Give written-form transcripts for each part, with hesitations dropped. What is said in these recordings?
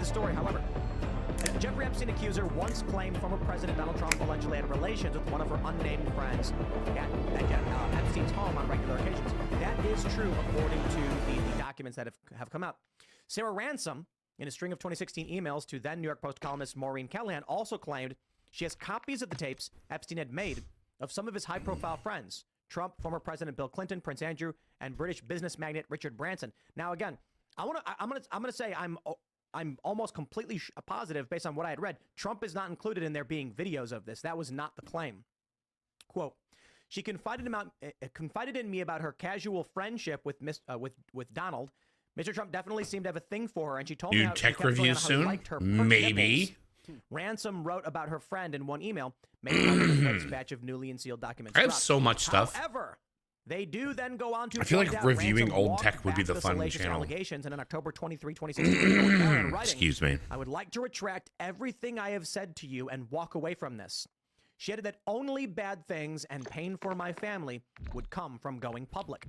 story, however. A Jeffrey Epstein accuser once claimed former President Donald Trump allegedly had relations with one of her unnamed friends at Epstein's home on regular occasions. That is true according to the documents that have come out. Sarah Ransom, in a string of 2016 emails to then New York Post columnist Maureen Callahan, also claimed she has copies of the tapes Epstein had made of some of his high-profile friends: Trump, former President Bill Clinton, Prince Andrew, and British business magnate Richard Branson. Now, again, I'm gonna say I'm almost completely positive, based on what I had read, Trump is not included in there being videos of this. That was not the claim. Quote: she confided in me about her casual friendship with Donald. Mr. Trump definitely seemed to have a thing for her, and she told me tech reviews soon. Maybe. Ransom wrote about her friend in one email, making the latest batch of newly unsealed documents. I have so much stuff. However, they do then go on to. I feel like reviewing old tech would be the fun channel. Allegations in an October 23, 2016 Excuse me. I would like to retract everything I have said to you and walk away from this. She added that only bad things and pain for my family would come from going public.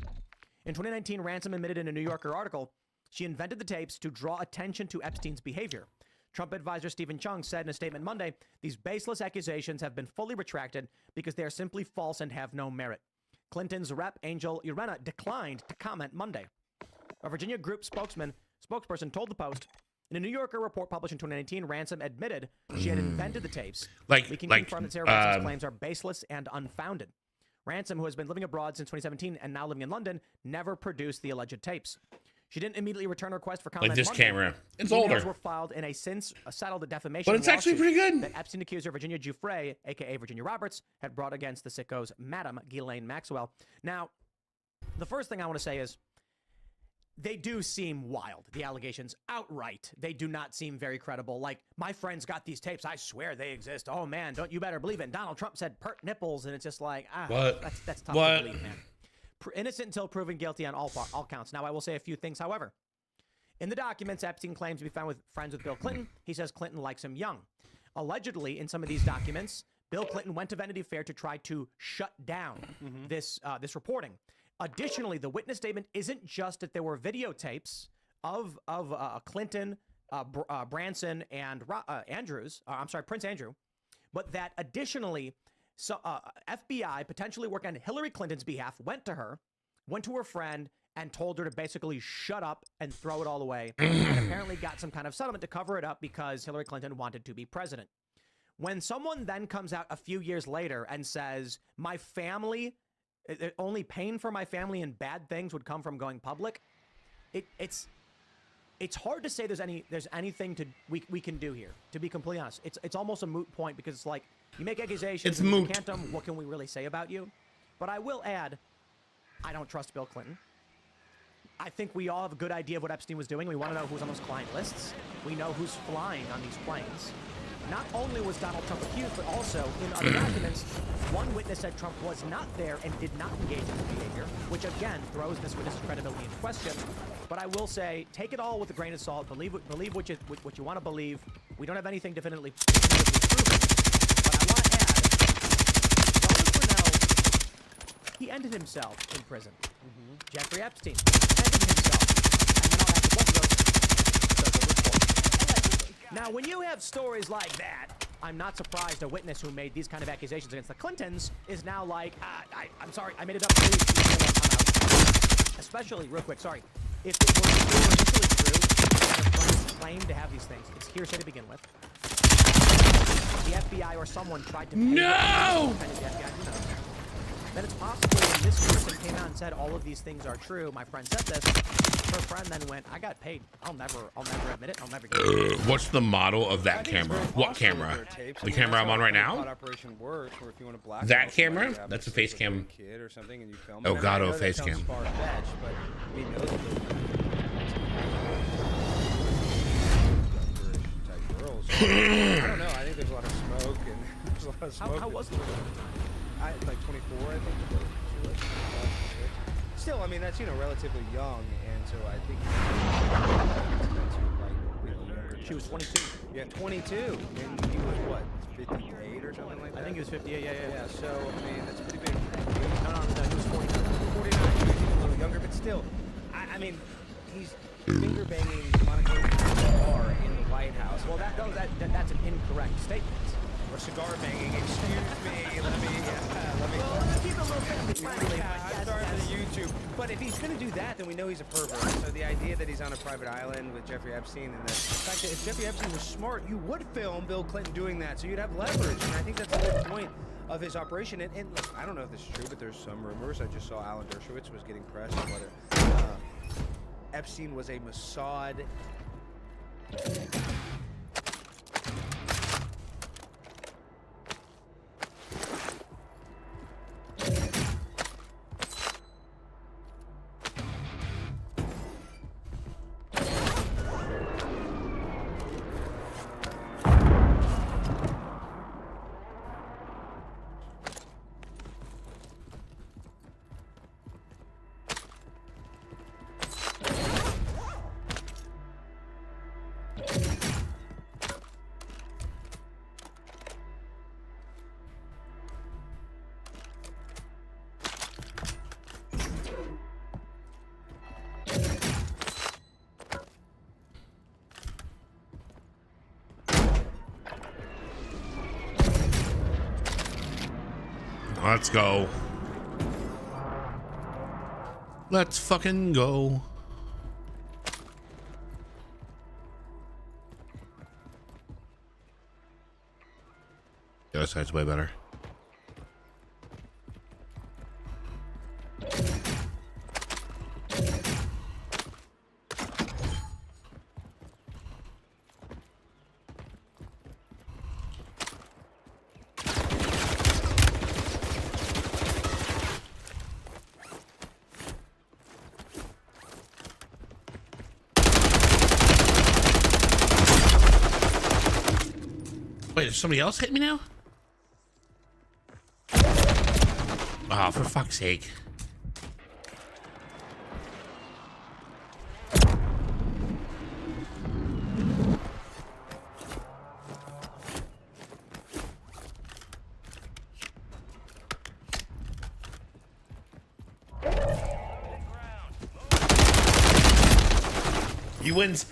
In 2019, Ransom admitted in a New Yorker article she invented the tapes to draw attention to Epstein's behavior. Trump advisor Stephen Chung said in a statement Monday, "These baseless accusations have been fully retracted because they are simply false and have no merit." Clinton's rep, Angel Urena, declined to comment Monday. A Virginia group spokesperson told the Post, in a New Yorker report published in 2019, Ransom admitted she had invented the tapes. We can confirm that Sarah Ransom's claims are baseless and unfounded. Ransom, who has been living abroad since 2017 and now living in London, never produced the alleged tapes. She didn't immediately return a request for comment. Like this Monday. camera. It's older. Were filed in a since settled defamation but it's actually pretty good. That Epstein accuser Virginia Giuffre, a.k.a. Virginia Roberts, had brought against the sicko's Madam Ghislaine Maxwell. Now, the first thing I want to say is they do seem wild, the allegations, outright. They do not seem very credible. Like, my friends got these tapes. I swear they exist. Oh, man, don't you better believe it. And Donald Trump said pert nipples, and it's just like, that's tough to believe, man. Innocent until proven guilty on all counts. Now, I will say a few things, however. In the documents, Epstein claims to be friends with Bill Clinton. He says Clinton likes him young. Allegedly, in some of these documents, Bill Clinton went to Vanity Fair to try to shut down this reporting. Additionally, the witness statement isn't just that there were videotapes of Clinton, Branson, and Prince Andrew, but that additionally, FBI, potentially working on Hillary Clinton's behalf, went to her friend, and told her to basically shut up and throw it all away, and apparently got some kind of settlement to cover it up because Hillary Clinton wanted to be president. When someone then comes out a few years later and says, my family, only pain for my family and bad things would come from going public, it's hard to say there's anything we can do here, to be completely honest. It's almost a moot point, because it's like, you make accusations, you can't tell them, what can we really say about you? But I will add, I don't trust Bill Clinton. I think we all have a good idea of what Epstein was doing. We want to know who's on those client lists. We know who's flying on these planes. Not only was Donald Trump accused, but also in other documents, one witness said Trump was not there and did not engage in the behavior, which again throws this witness's credibility into question. But I will say, take it all with a grain of salt. Believe what you want to believe. We don't have anything definitively proven. But I want to add, Robert Brunel, he ended himself in prison. Jeffrey Epstein ended himself. And then I'll add both of those. Now, when you have stories like that, I'm not surprised a witness who made these kind of accusations against the Clintons is now like, I'm sorry, I made it up. Especially, real quick, sorry. If it were initially true, the friends claimed to have these things. It's hearsay to begin with. The FBI or someone tried to pay no! Then it's possible when this person came out and said all of these things are true, my friend said this, her friend then went, I got paid. I'll never admit it. I'll never get it. What's the model of that camera? What camera? The camera I'm on right now? That camera? That's a face cam. Oh god, oh, face cam. I don't know. I think there's a lot of smoke, and there's a lot of smoke. How was the like 24, I think. Still, I mean, that's, relatively young, and so I think she was 22. Yeah, 22, and he was what, 58 or something like that? I think he was 58. Yeah. So I mean, that's pretty big. No, he was 49. 49. A little younger, but still, I mean, he's finger banging Monica Barr in the White Well, that's an incorrect statement. Or cigar banging. Excuse me. Let me. Well, let's keep it a little family friendly. I'm sorry for the YouTube. But if he's going to do that, then we know he's a pervert. So the idea that he's on a private island with Jeffrey Epstein, and the fact that if Jeffrey Epstein was smart, you would film Bill Clinton doing that, so you'd have leverage. And I think that's the whole point of his operation. And look, I don't know if this is true, but there's some rumors. I just saw Alan Dershowitz was getting pressed on whether Epstein was a Mossad. Let's go. Let's fucking go. The other side's way better. Wait, did somebody else hit me now? Oh, for fuck's sake. He wins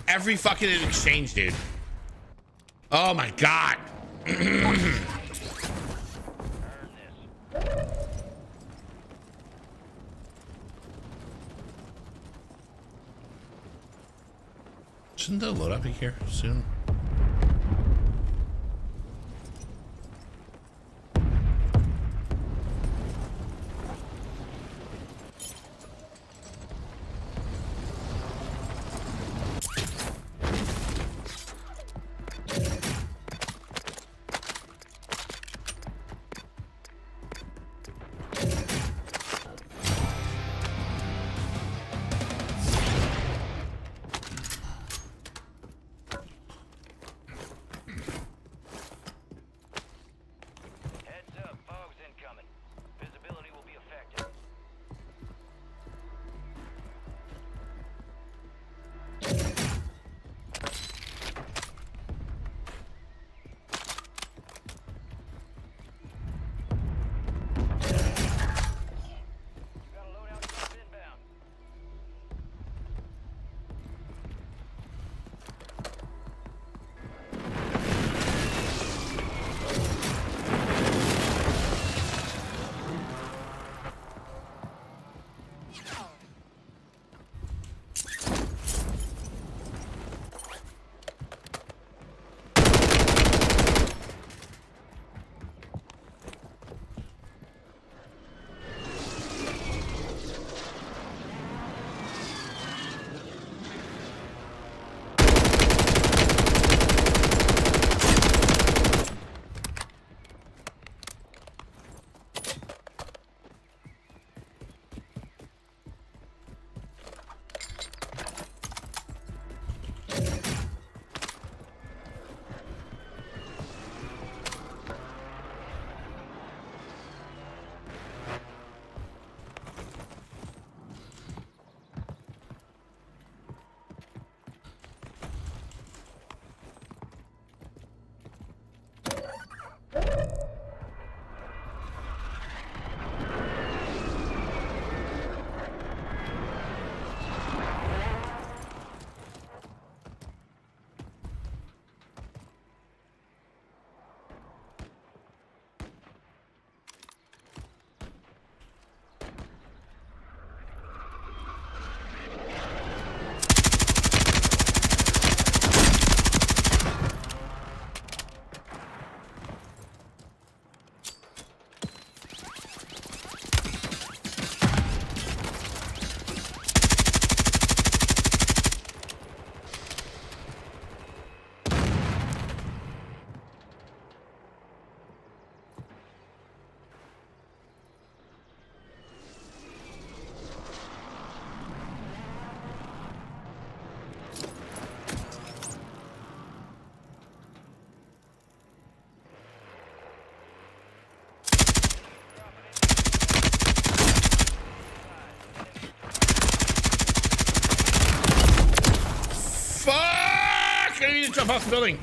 every fucking exchange, dude. Oh my god. Shouldn't the load up be here soon? Please jump off the building.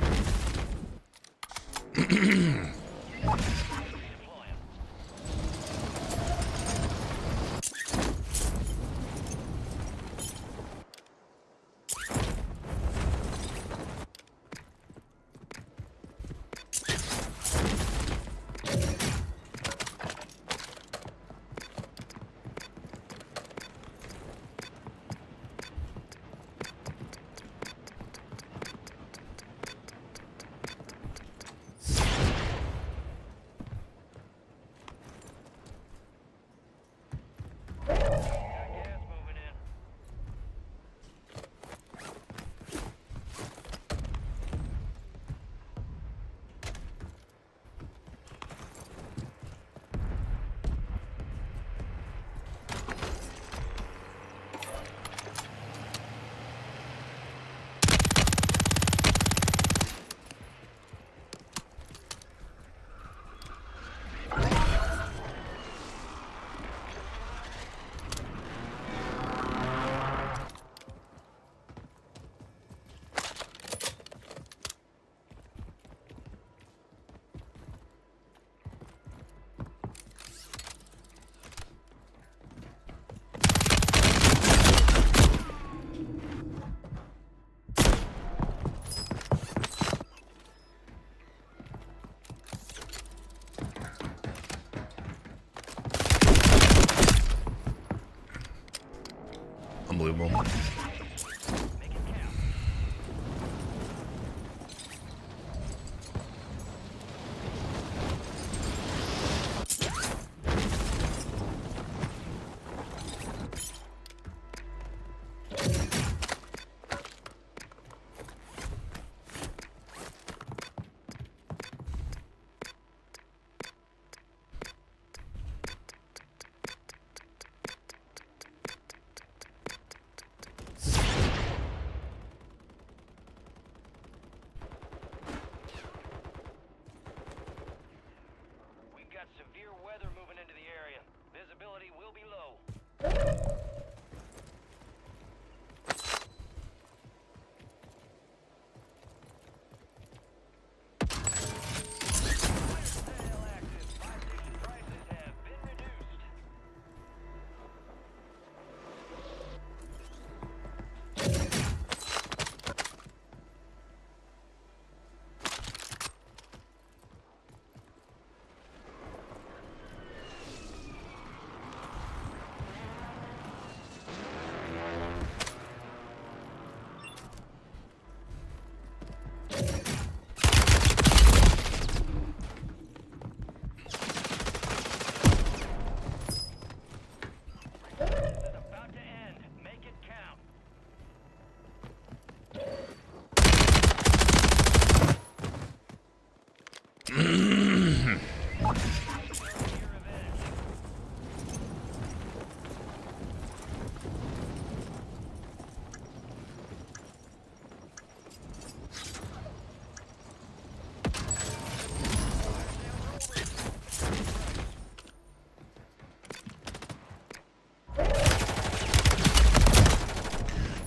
Unbelievable. Severe weather moving into the area. Visibility will be low.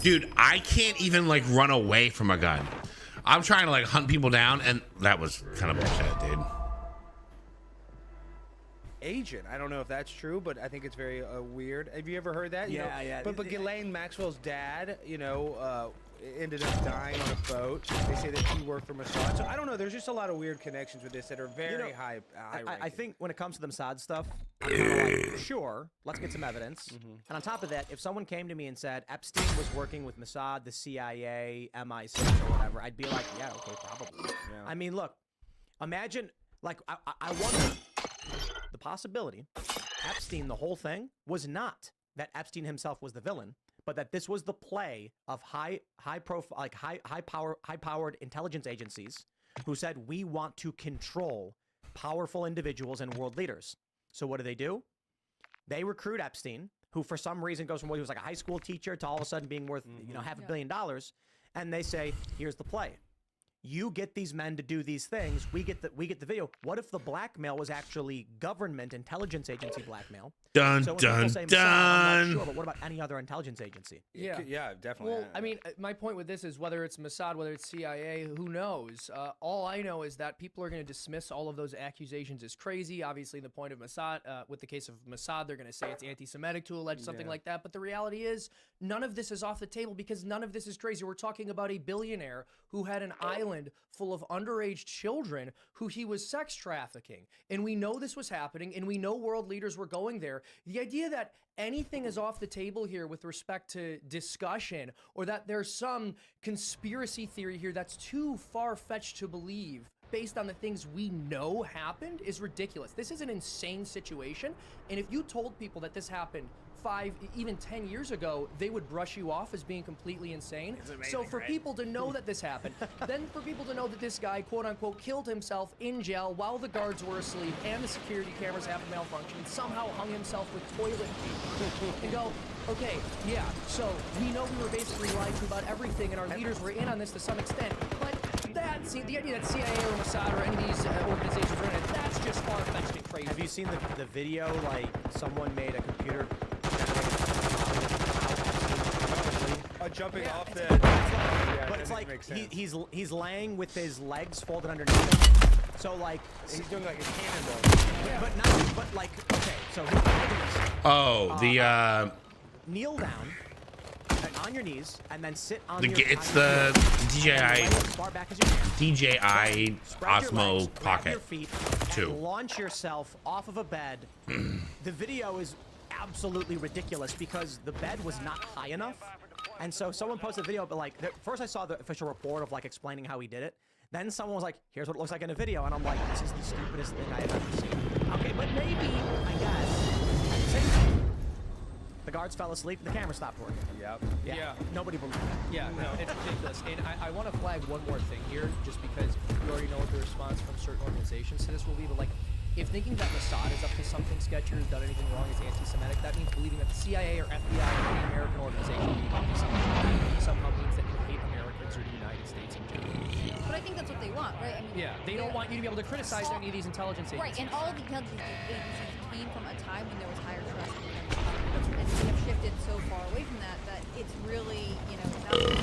Dude, I can't even like run away from a gun. I'm trying to like hunt people down, and that was kind of bullshit, dude. Agent. I don't know if that's true, but I think it's very weird. Have you ever heard that? Yeah. But Ghislaine Maxwell's dad, ended up dying on a boat. They say that he worked for Mossad. So I don't know. There's just a lot of weird connections with this that are very high. I think when it comes to the Mossad stuff, I'm kind of like, sure, let's get some evidence. And on top of that, if someone came to me and said Epstein was working with Mossad, the CIA, MI6, or whatever, I'd be like, yeah, okay, probably. Yeah. I mean, look, imagine, like, I wonder the possibility Epstein, the whole thing, was not that Epstein himself was the villain, but that this was the play of high-powered intelligence agencies who said, we want to control powerful individuals and world leaders. So what do? They recruit Epstein, who for some reason goes from what he was like a high school teacher to all of a sudden being worth, $500 million. And they say, here's the play. you get these men to do these things. We get the video. What if the blackmail was actually government intelligence agency blackmail? Dun, So when dun, people say Mossad, I'm dun. not sure, but what about any other intelligence agency? Yeah. Yeah, definitely. Well, I mean, my point with this is whether it's Mossad, whether it's CIA, who knows? All I know is that people are going to dismiss all of those accusations as crazy. Obviously, the point of Mossad, with the case of Mossad, they're going to say it's anti-Semitic to allege something like that. But the reality is, none of this is off the table because none of this is crazy. We're talking about a billionaire who had an island full of underage children who he was sex trafficking. And we know this was happening, and we know world leaders were going there. The idea that anything is off the table here with respect to discussion, or that there's some conspiracy theory here that's too far-fetched to believe based on the things we know happened is ridiculous. This is an insane situation, and if you told people that this happened 5, even 10 years ago, they would brush you off as being completely insane. So for people to know that this happened, then for people to know that this guy, quote unquote, killed himself in jail while the guards were asleep and the security cameras have malfunctioned, somehow hung himself with toilet paper, and go, okay, yeah, so we know we were basically lied to about everything and our leaders were in on this to some extent, but the idea that CIA or Mossad or any of these organizations are in it, that's just far-fetched and crazy. Have you seen the video? Like someone made a computer jumping off the. but it's like he's laying with his legs folded underneath him. So like he's doing like a cannonball. But like okay, so here's this. Oh, the kneel down on your knees and then sit on it's the DJI as far back as you can. DJI Spread your Osmo legs, grab your Pocket feet, 2. and launch yourself off of a bed. The video is absolutely ridiculous because the bed was not high enough. And so someone posted a video, but like, first I saw the official report of like explaining how he did it. Then someone was like, here's what it looks like in a video. And I'm like, this is the stupidest thing I have ever seen. Okay, but maybe, I guess, same thing. The guards fell asleep, the camera stopped working. Yep. Yeah. Nobody believed that. Yeah, no, it's ridiculous. And I want to flag one more thing here, just because you already know what the response from certain organizations to this will be, but like, if thinking that Mossad is up to something sketchy or has done anything wrong is anti-Semitic, that means believing that the CIA or FBI or any American organization being up to something somehow means that you hate Americans or the United States in general. But I think that's what they want, right? I mean, Yeah, they don't want you to be able to criticize any of these intelligence agencies. Right, and all of the intelligence agencies came from a time when there was higher trust in them. And we have shifted so far away from that that it's really, you know, not just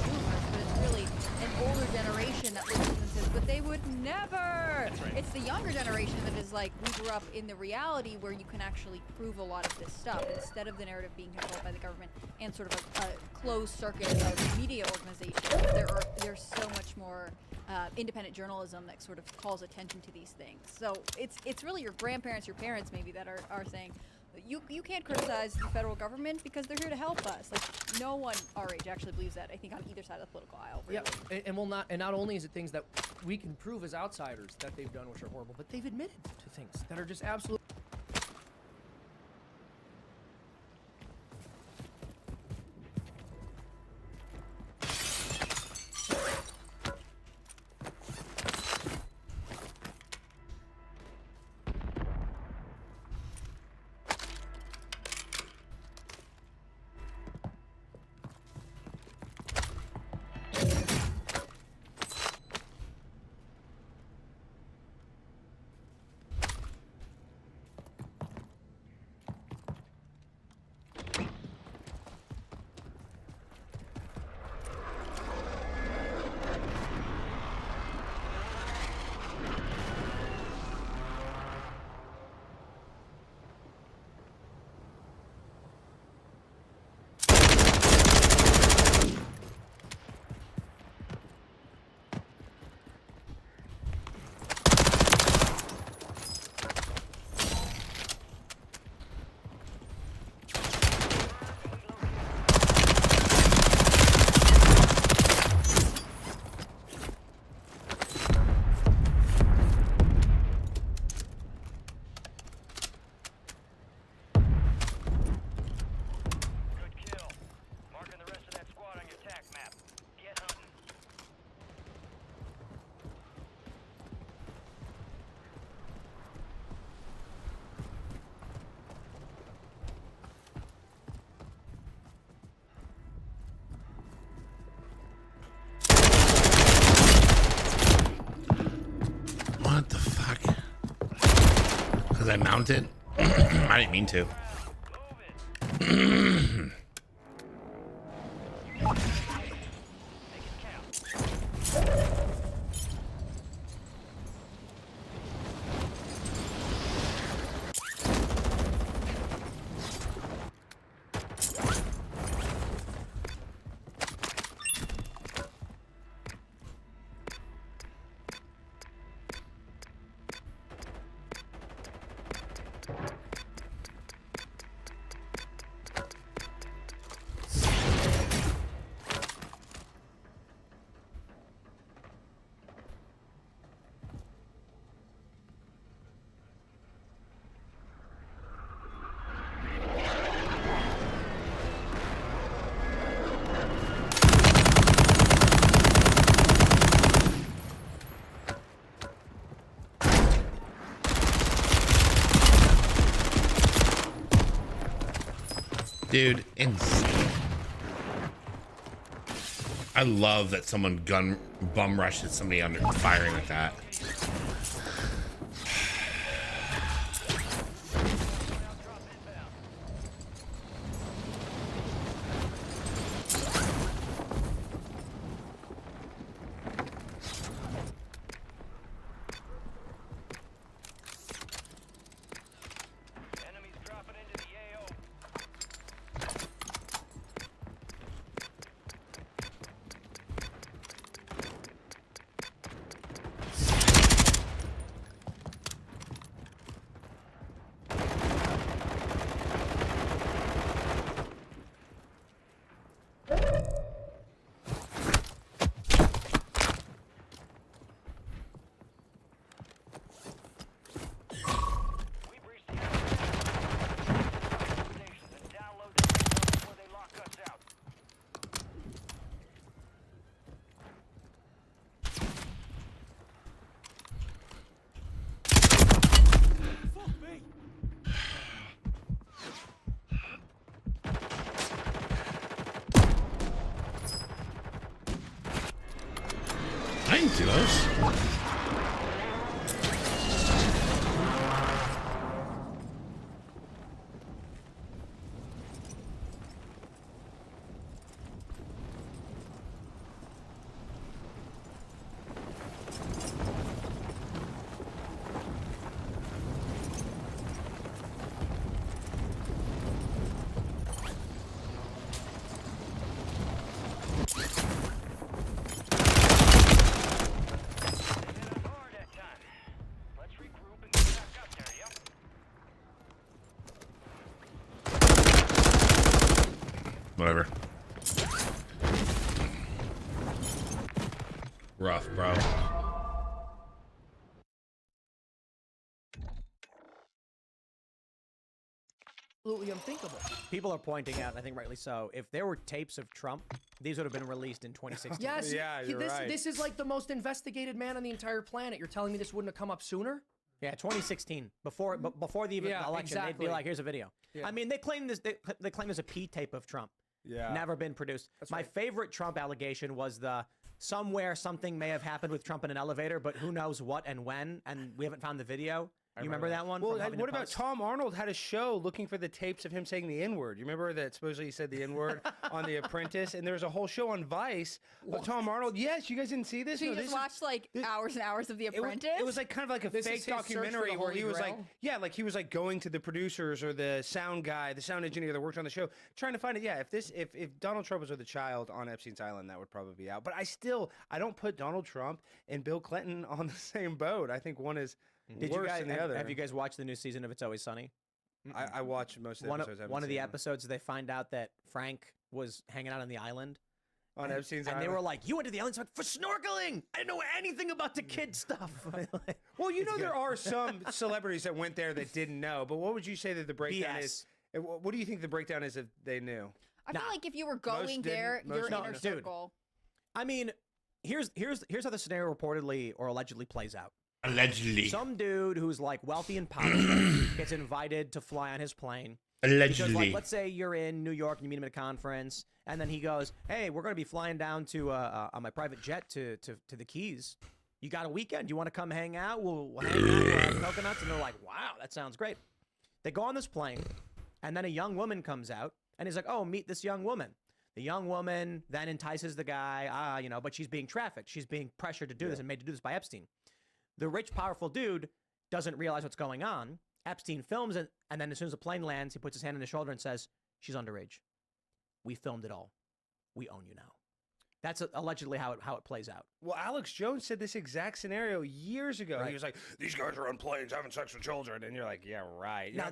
boomers, but it's really an older generation that looks and says, but they would never. That's right. It's the younger generation that is like, we grew up in the reality where you can actually prove a lot of this stuff instead of the narrative being controlled by the government and sort of a closed circuit of media organizations. There's so much more independent journalism that sort of calls attention to these things. So it's really your grandparents, your parents maybe that are saying, you can't criticize the federal government because they're here to help us. Like no one our age actually believes that. I think on either side of the political aisle. Really. Yeah, and not only is it things that we can prove as outsiders that they've done which are horrible, but they've admitted to things that are just absolutely. I mounted? I didn't mean to. Dude, insane. I love that someone bum rushes somebody under firing like that. I didn't do those. Whatever. Rough, bro. Absolutely unthinkable. People are pointing out, I think rightly so, if there were tapes of Trump, these would have been released in 2016. Yes, Yeah, you're right. This is like the most investigated man on the entire planet. You're telling me this wouldn't have come up sooner? Yeah, 2016, before the election, exactly. they'd be like, "Here's a video." Yeah. I mean, they claim this. They claim there's a P tape of Trump. Yeah. Never been produced. My favorite Trump allegation was the somewhere something may have happened with Trump in an elevator, but who knows what and when, and we haven't found the video. You remember that one? Well, from Huffington what about Post? Tom Arnold had a show looking for the tapes of him saying the N-word? You remember that supposedly he said the N-word on The Apprentice? And there was a whole show on Vice of Tom Arnold. Yes, you guys didn't see this? So you No, just this is- watched like hours and hours of The Apprentice? It was like kind of like a This is fake his search for documentary the where he Holy was like, Grail? yeah, like he was like going to the producers or the sound guy, the sound engineer that worked on the show, trying to find it. Yeah, if Donald Trump was with a child on Epstein's Island, that would probably be out. But I don't put Donald Trump and Bill Clinton on the same boat. I think one is Did you worse guys than the other. have you guys watched the new season of It's Always Sunny? I watched most of the episodes. I haven't One of the seen them. episodes, they find out that Frank was hanging out on the island. on Epstein's And Island. they were like, "You went to the island for snorkeling." I didn't know anything about the kid stuff. Well, you know, there are some celebrities that went there that didn't know, but what would you say that the breakdown is? What do you think the breakdown is if they knew? I feel like if you were going didn't, there, most your didn't. inner Dude. circle. I mean, here's how the scenario reportedly or allegedly plays out. Allegedly. Some dude who's like wealthy and powerful gets invited to fly on his plane. Allegedly. Because, like, let's say you're in New York and you meet him at a conference, and then he goes, "Hey, we're going to be flying down to on my private jet to the Keys." You got a weekend? You want to come hang out? We'll hang out, we'll have coconuts. And they're like, wow, that sounds great. They go on this plane, and then a young woman comes out, and he's like, oh, meet this young woman. The young woman then entices the guy, but she's being trafficked. She's being pressured to do this and made to do this by Epstein. The rich, powerful dude doesn't realize what's going on. Epstein films it, and then as soon as the plane lands, he puts his hand on his shoulder and says, she's underage. We filmed it all. We own you now. That's allegedly how it plays out. Well, Alex Jones said this exact scenario years ago. Right. He was like, these guys are on planes having sex with children. And you're like, yeah, right. Now,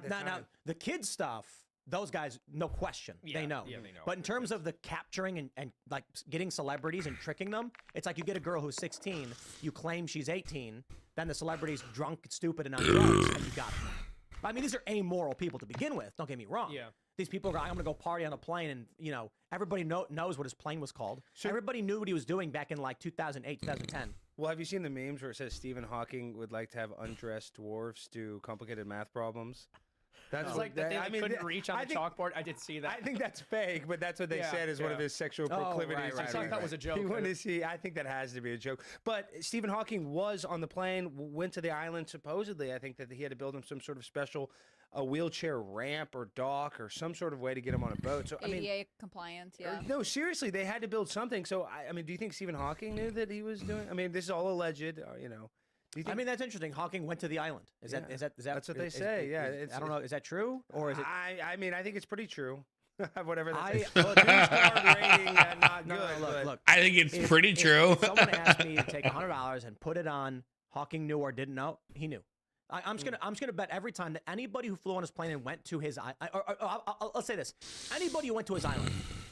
the kids stuff, those guys, no question. They know. Yeah, they know. But in terms of the capturing and like getting celebrities and tricking them, it's like you get a girl who's 16, you claim she's 18, then the celebrity's drunk, stupid, and on drugs, and you got them. I mean, these are amoral people to begin with. Don't get me wrong. Yeah. These people are, I'm going to go party on a plane, and, everybody knows what his plane was called. So everybody knew what he was doing back in, like, 2008, 2010. Well, have you seen the memes where it says Stephen Hawking would like to have undressed dwarfs do complicated math problems? That's like that they couldn't reach on the chalkboard. I did see that. I think that's fake, but that's what they said is one of his sexual proclivities. I thought that was a joke. He wanted to see. I think that has to be a joke. But Stephen Hawking was on the plane, went to the island. Supposedly, I think that he had to build him some sort of special wheelchair ramp or dock or some sort of way to get him on a boat. So ADA compliance, yeah. No, seriously, they had to build something. So I mean, do you think Stephen Hawking knew that he was doing? I mean, this is all alleged. I mean, that's interesting. Hawking went to the island. Is that that's what they say? I don't know. Is that true or is it? I mean, I think it's pretty true. Whatever that is. Well, 2-star rating, not good. Look. I think it's pretty true. If someone asked me to take $100 and put it on Hawking knew or didn't know, he knew. I'm just gonna bet every time that anybody who flew on his plane and went to his I'll say this: anybody who went to his island,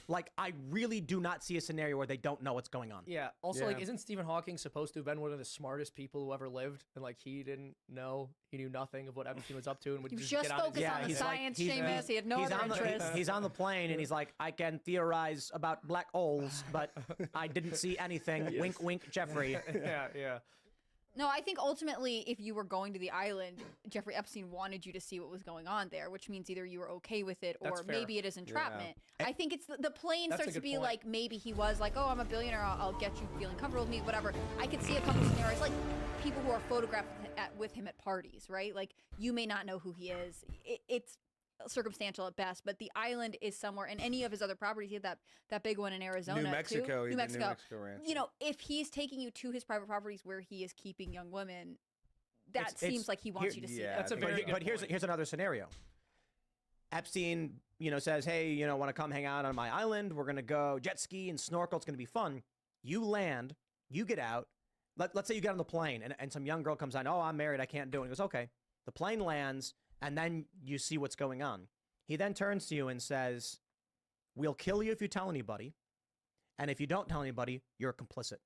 like I really do not see a scenario where they don't know what's going on. Yeah. Also, like, isn't Stephen Hawking supposed to have been one of the smartest people who ever lived, and like he didn't know, he knew nothing of what Epstein was up to, and would he was just get focused on the science, Seamus. He had no other interest. He's on the plane, and he's like, I can theorize about black holes, but I didn't see anything. Wink, wink, Jeffrey. Yeah. No, I think ultimately, if you were going to the island, Jeffrey Epstein wanted you to see what was going on there, which means either you were okay with it or maybe it is entrapment. Yeah. I think it's the plane starts to be point. Like, maybe he was like, oh, I'm a billionaire, I'll get you feeling comfortable with me, whatever. I could see a couple scenarios, like people who are photographed with him at parties, right? Like, you may not know who he is. It's circumstantial at best, but the island is somewhere, and any of his other properties, he had that big one in Arizona, New Mexico, New Mexico ranch. If he's taking you to his private properties where he is keeping young women, that seems like he wants you to see that. That's a very good point. Here's another scenario. Epstein, says, hey, want to come hang out on my island? We're gonna go jet ski and snorkel. It's gonna be fun. You land, you get out. Let's say you get on the plane, and some young girl comes on. Oh, I'm married, I can't do it. He goes, okay. The plane lands. And then you see what's going on. He then turns to you and says, we'll kill you if you tell anybody. And if you don't tell anybody, you're complicit.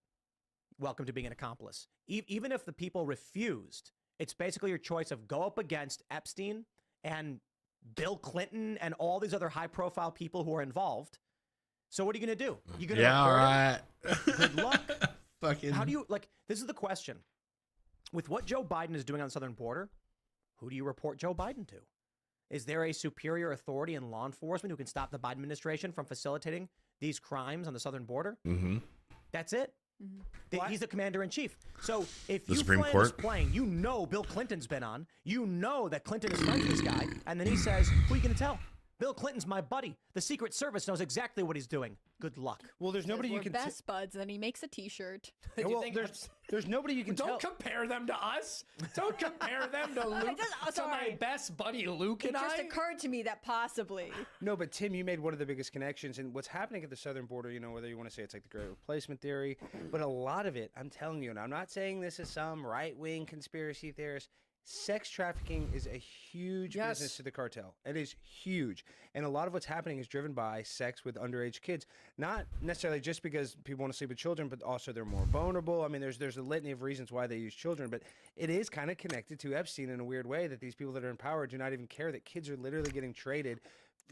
Welcome to being an accomplice. Even if the people refused, it's basically your choice of go up against Epstein and Bill Clinton and all these other high-profile people who are involved. So what are you going to do? You going to all right. Good luck. Fucking. How do you, this is the question. With what Joe Biden is doing on the southern border, who do you report Joe Biden to? Is there a superior authority in law enforcement who can stop the Biden administration from facilitating these crimes on the southern border? Mm-hmm. That's it. Mm-hmm. He's the commander-in-chief. So if the you Supreme fly Court. this plane, you know Bill Clinton's been on. You know that Clinton is friends with this guy. And then he says, who are you going to tell? Bill Clinton's my buddy. The Secret Service knows exactly what he's doing. Good luck. Well, there's nobody you can best buds, and he makes a T-shirt. Well, there's nobody you can tell. Don't compare them to us. Don't compare them to Luke. To my best buddy Luke and I. It just occurred to me that possibly. No, but Tim, you made one of the biggest connections, and what's happening at the southern border. Whether you want to say it's like the Great Replacement theory, but a lot of it, I'm telling you, and I'm not saying this is some right-wing conspiracy theorist. Sex trafficking is a huge business to the cartel. It is huge. And a lot of what's happening is driven by sex with underage kids. Not necessarily just because people want to sleep with children, but also they're more vulnerable. I mean, there's a litany of reasons why they use children, but it is kind of connected to Epstein in a weird way that these people that are in power do not even care that kids are literally getting traded,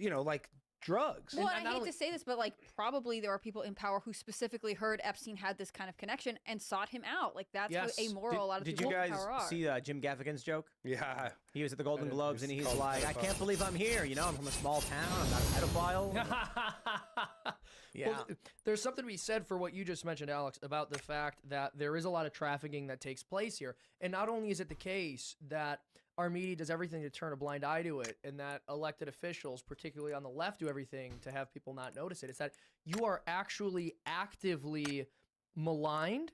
like drugs. Well, and I hate to say this, but probably there are people in power who specifically heard Epstein had this kind of connection and sought him out. That's how amoral a lot of people in power are. Did you guys see Jim Gaffigan's joke? Yeah. He was at the Golden Globes and he's like, I can't believe I'm here. I'm from a small town. I'm not a pedophile. Yeah. Well, there's something to be said for what you just mentioned, Alex, about the fact that there is a lot of trafficking that takes place here. And not only is it the case that our media does everything to turn a blind eye to it, and that elected officials, particularly on the left, do everything to have people not notice it, it's that you are actually actively maligned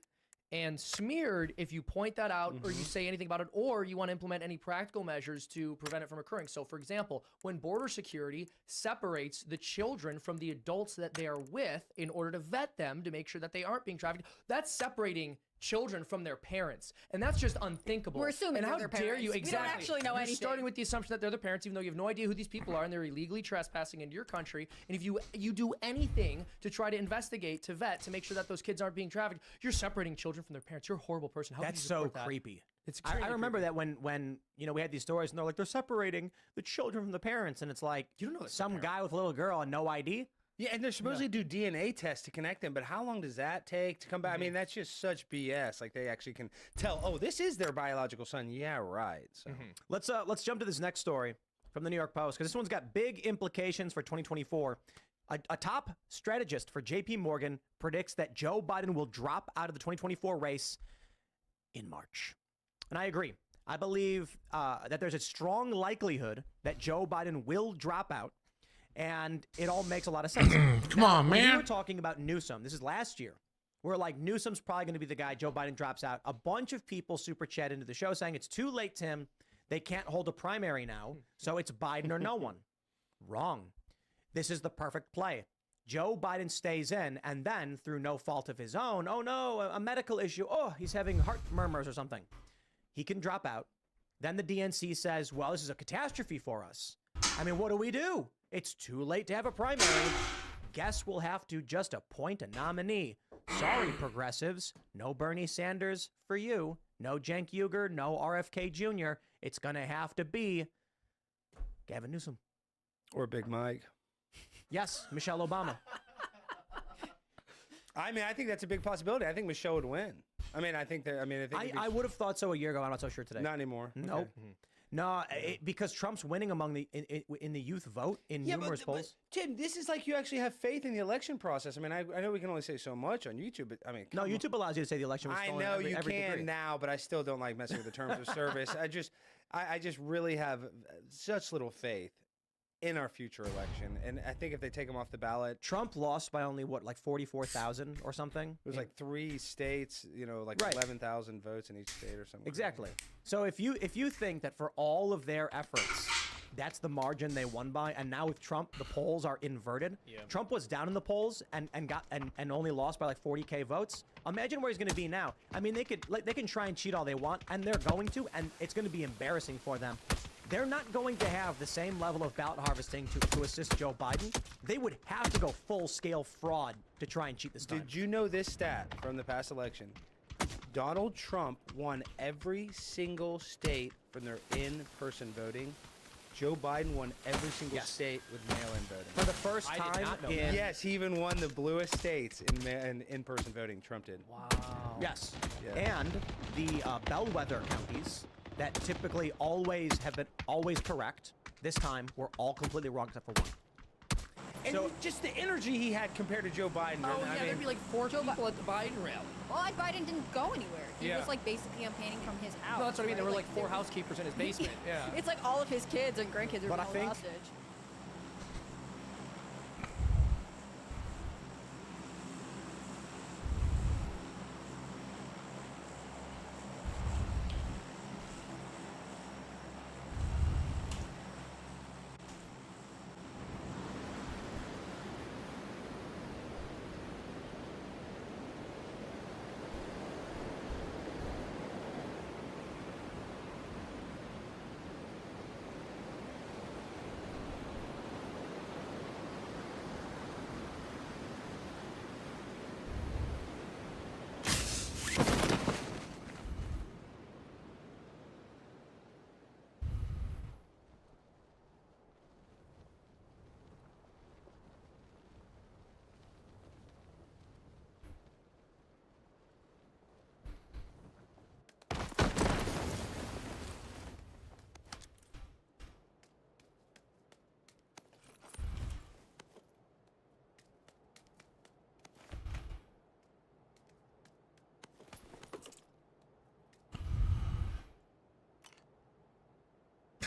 and smeared if you point that out or you say anything about it, or you want to implement any practical measures to prevent it from occurring. So, for example, when border security separates the children from the adults that they are with in order to vet them to make sure that they aren't being trafficked, that's separating children from their parents, and that's just unthinkable. We're assuming and they're how their dare you? parents. We don't Exactly. actually know You're anything. starting with the assumption that they're the parents, even though you have no idea who these people are, and they're illegally trespassing into your country. And if you do anything to try to investigate, to vet, to make sure that those kids aren't being trafficked, you're separating children from their parents. You're a horrible person. How could That's you so support that? creepy. It's I remember that when we had these stories and they're like, they're separating the children from the parents, and it's like, You don't know that's some guy with a little girl and no ID. Yeah, and they're supposedly do DNA tests to connect them, but how long does that take to come back? I mean, that's just such BS. Like, they actually can tell, oh, this is their biological son. Yeah, right. So. Let's jump to this next story from the New York Post, because this one's got big implications for 2024. A top strategist for JP Morgan predicts that Joe Biden will drop out of the 2024 race in March. And I agree. I believe that there's a strong likelihood that Joe Biden will drop out, and it all makes a lot of sense. Come on, when man. we were talking about Newsom, this is last year, we're like, Newsom's probably going to be the guy, Joe Biden drops out. A bunch of people super chat into the show saying it's too late, Tim. They can't hold a primary now, so it's Biden or no one. Wrong. This is the perfect play. Joe Biden stays in, and then, through no fault of his own, oh no, a medical issue, oh, he's having heart murmurs or something, he can drop out. Then the DNC says, well, this is a catastrophe for us. I mean, what do? It's too late to have a primary. Guess we'll have to just appoint a nominee. Sorry, progressives. No Bernie Sanders for you. No Cenk Uygur. No RFK Jr. It's going to have to be Gavin Newsom. Or Big Mike. Yes, Michelle Obama. I mean, I think that's a big possibility. I think Michelle would win. I mean, I think I would have thought so a year ago. I'm not so sure today. Not anymore. Nope. Okay. No, because Trump's winning among the in the youth vote in numerous polls. But, Tim, this is like you actually have faith in the election process. I mean, I know we can only say so much on YouTube, but I mean, No, YouTube allows you to say the election was I stolen. know every you degree. can now, but I still don't like messing with the terms of service. I just really have such little faith in our future election, and I think if they take him off the ballot, Trump lost by only what, like 44,000 or something. it was like 3 states, like Right. 11,000 votes in each state or something. Exactly. So if you think that for all of their efforts, that's the margin they won by, and now with Trump, the polls are inverted. Yeah. Trump was down in the polls and only lost by like 40K votes. Imagine where he's going to be now. I mean, they can try and cheat all they want, and they're going to, and it's going to be embarrassing for them. They're not going to have the same level of ballot harvesting to assist Joe Biden. They would have to go full-scale fraud to try and cheat this time. Did you know this stat from the past election? Donald Trump won every single state from their in-person voting. Joe Biden won every single state with mail-in voting. For the first I did time not know in... that. Yes, he even won the bluest states in in-person voting. Trump did. Wow. Yes. Yeah. And the bellwether counties that typically always have been correct, this time were all completely wrong except for one. And So- just the energy he had compared to Joe Biden. Oh, I yeah, mean, there'd be like 4 people at the Biden rally. Well, Biden didn't go anywhere. He Yeah. was like basically campaigning from his house. No, that's what I mean. There right? were like 4 there- housekeepers in his basement. Yeah. It's like all of his kids and grandkids are But I being think- held hostage.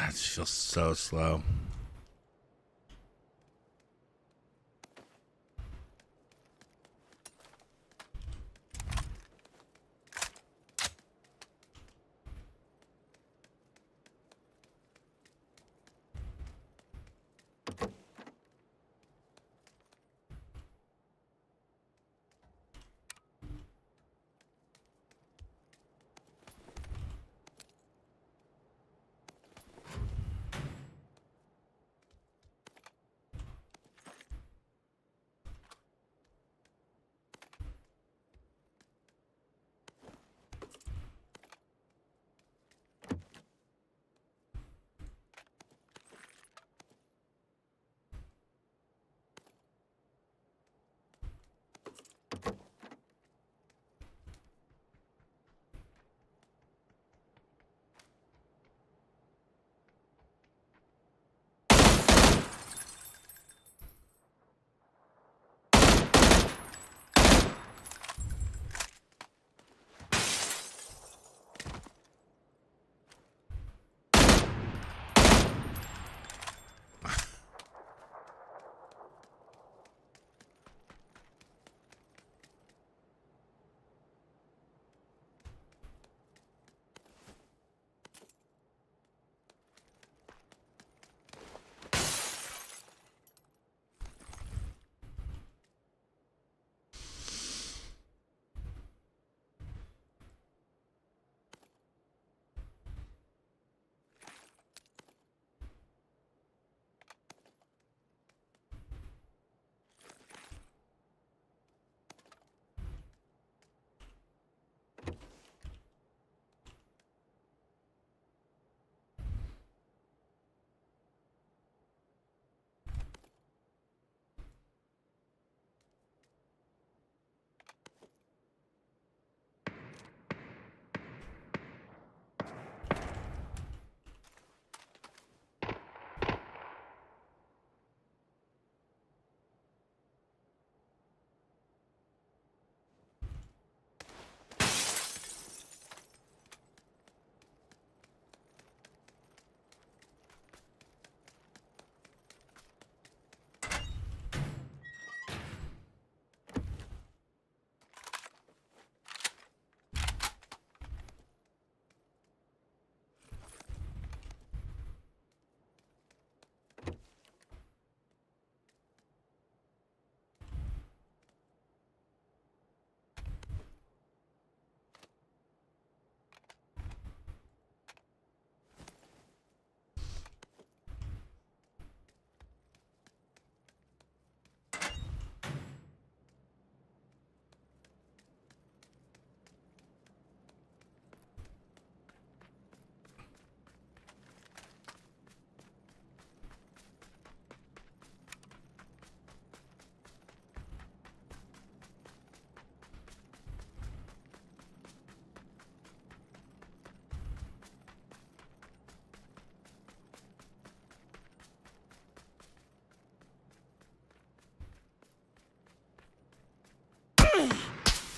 I just feel so slow.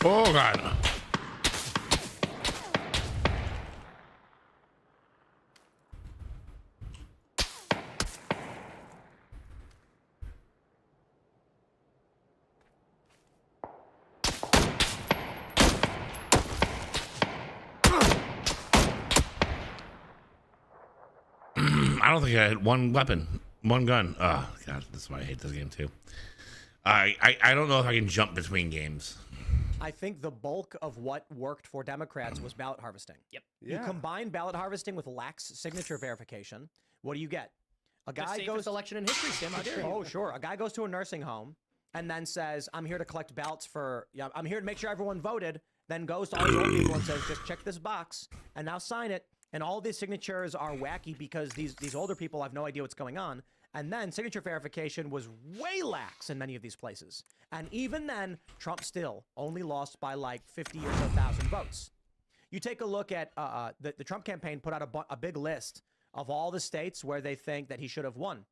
Oh God. I don't think I had one weapon, one gun. Oh God, this is why I hate this game too. I don't know if I can jump between games. I think the bulk of what worked for Democrats was ballot harvesting. Yep. You combine ballot harvesting with lax signature verification. What do you get? A The guy safest goes election in history, Tim. How dare you? Oh, sure. A guy goes to a nursing home and then says, "I'm here to collect ballots for. Yeah, I'm here to make sure everyone voted." Then goes to all these old people and says, "Just check this box and now sign it." And all these signatures are wacky because these older people have no idea what's going on. And then signature verification was way lax in many of these places. And even then, Trump still only lost by like 50 or so thousand votes. You take a look at the Trump campaign put out a big list of all the states where they think that he should have won.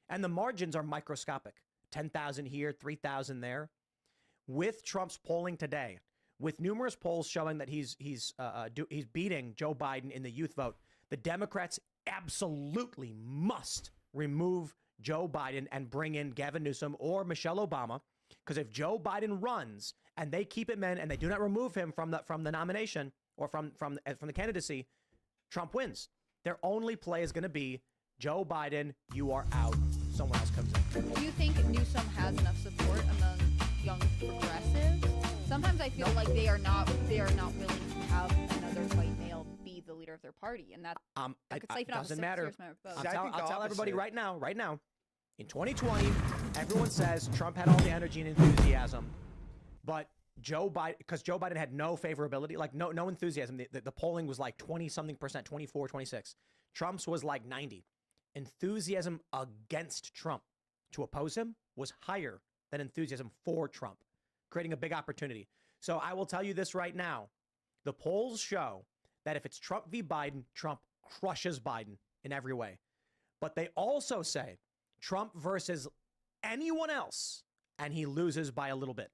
And the margins are microscopic. 10,000 here, 3,000 there. With Trump's polling today, with numerous polls showing that he's beating Joe Biden in the youth vote, the Democrats absolutely must remove Joe Biden and bring in Gavin Newsom or Michelle Obama, because if Joe Biden runs and they keep him in and they do not remove him from the nomination or from the candidacy, Trump wins. Their only play is going to be Joe Biden, you are out. Someone else comes in. Do you think Newsom has enough support among young progressives? Sometimes I feel like they are not willing to have another white male be the leader of their party, and that it doesn't matter. I think I'll tell everybody opposite. right now. In 2020, everyone says Trump had all the energy and enthusiasm, but Joe Biden had no favorability, like no enthusiasm. The polling was like 20-something%, 24, 26. Trump's was like 90. Enthusiasm against Trump to oppose him was higher than enthusiasm for Trump, creating a big opportunity. So I will tell you this right now. The polls show that if it's Trump v. Biden, Trump crushes Biden in every way. But they also say Trump versus anyone else, and he loses by a little bit.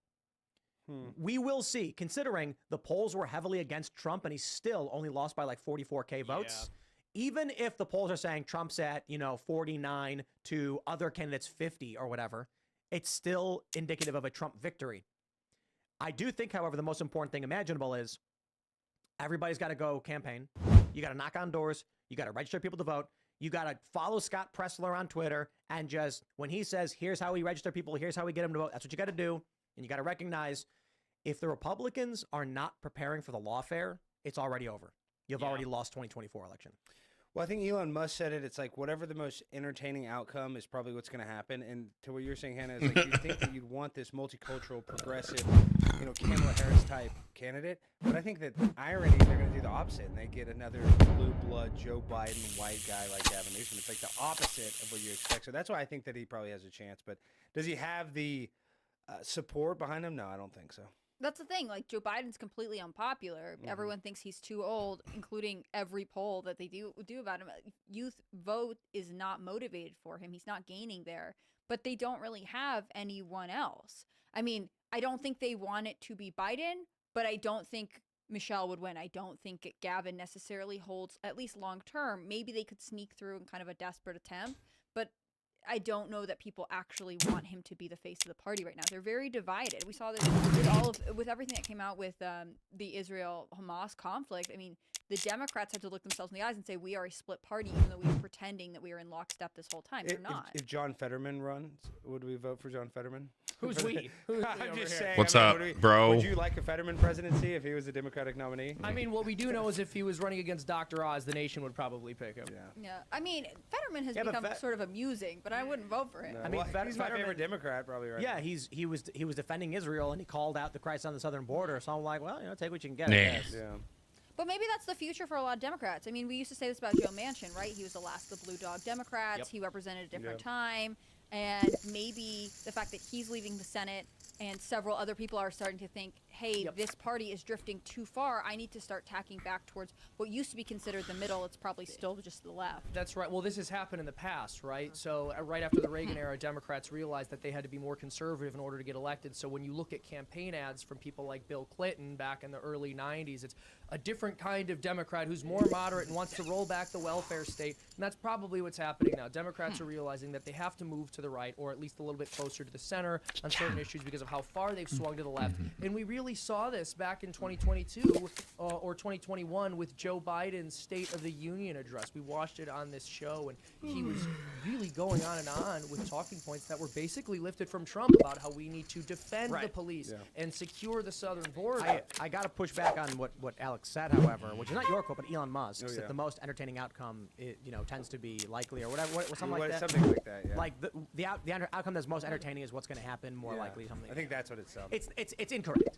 We will see, considering the polls were heavily against Trump and he still only lost by like 44K votes. Even if the polls are saying Trump's at, 49 to other candidates 50 or whatever, it's still indicative of a Trump victory. I do think, however, the most important thing imaginable is everybody's got to go campaign. You got to knock on doors. You got to register people to vote. You got to follow Scott Pressler on Twitter and just, when he says, here's how we register people, here's how we get them to vote, that's what you got to do. And you got to recognize if the Republicans are not preparing for the lawfare, it's already over. You've already lost 2024 election. Well, I think Elon Musk said it. It's like whatever the most entertaining outcome is probably what's going to happen. And to what you're saying, Hannah, is like you'd think that you'd want this multicultural, progressive, Kamala Harris type candidate. But I think that irony, they're going to do the opposite, and they get another blue blood Joe Biden white guy like Gavin Newsom. It's like the opposite of what you expect. So that's why I think that he probably has a chance. But does he have the support behind him? No, I don't think so. That's the thing. Like, Joe Biden's completely unpopular. Everyone thinks he's too old, including every poll that they do about him. Youth vote is not motivated for him. He's not gaining there. But they don't really have anyone else. I mean, I don't think they want it to be Biden, but I don't think Michelle would win. I don't think Gavin necessarily holds, at least long term. Maybe they could sneak through in kind of a desperate attempt, but I don't know that people actually want him to be the face of the party right now. They're very divided. We saw this with everything that came out with the Israel-Hamas conflict. I mean, the Democrats had to look themselves in the eyes and say, we are a split party, even though we were pretending that we were in lockstep this whole time. They're not. If John Fetterman runs, would we vote for John Fetterman? Who's we? I'm just saying. What's up, bro? Would you like a Fetterman presidency if he was a Democratic nominee? I mean, what we do know is if he was running against Dr. Oz, the nation would probably pick him. Yeah. I mean, Fetterman has become sort of amusing, but I wouldn't vote for him. No. I mean, he's my favorite Democrat, probably, right? Yeah, he was defending Israel and he called out the crisis on the southern border. So I'm like, well, take what you can get. I guess. Yeah. But maybe that's the future for a lot of Democrats. I mean, we used to say this about Joe Manchin, right? He was the last of the Blue Dog Democrats. Yep. He represented a different time. And maybe the fact that he's leaving the Senate and several other people are starting to think, hey, this party is drifting too far. I need to start tacking back towards what used to be considered the middle. It's probably still just the left. That's right. Well, this has happened in the past, right? So right after the Reagan era, Democrats realized that they had to be more conservative in order to get elected. So when you look at campaign ads from people like Bill Clinton back in the early 90s, it's a different kind of Democrat who's more moderate and wants to roll back the welfare state. And that's probably what's happening now. Democrats are realizing that they have to move to the right, or at least a little bit closer to the center on certain issues because of how far they've swung to the left. And we really saw this back in 2022 or 2021 with Joe Biden's State of the Union address. We watched it on this show, and he was really going on and on with talking points that were basically lifted from Trump about how we need to defend the police and secure the southern border. I got to push back on what Alex said, however, which is not your quote, but Elon Musk, that the most entertaining outcome, tends to be likely or whatever, something like that. Something like that, yeah. Like the outcome that's most entertaining is what's going to happen more likely. Something. I think that's what it's up. It's incorrect.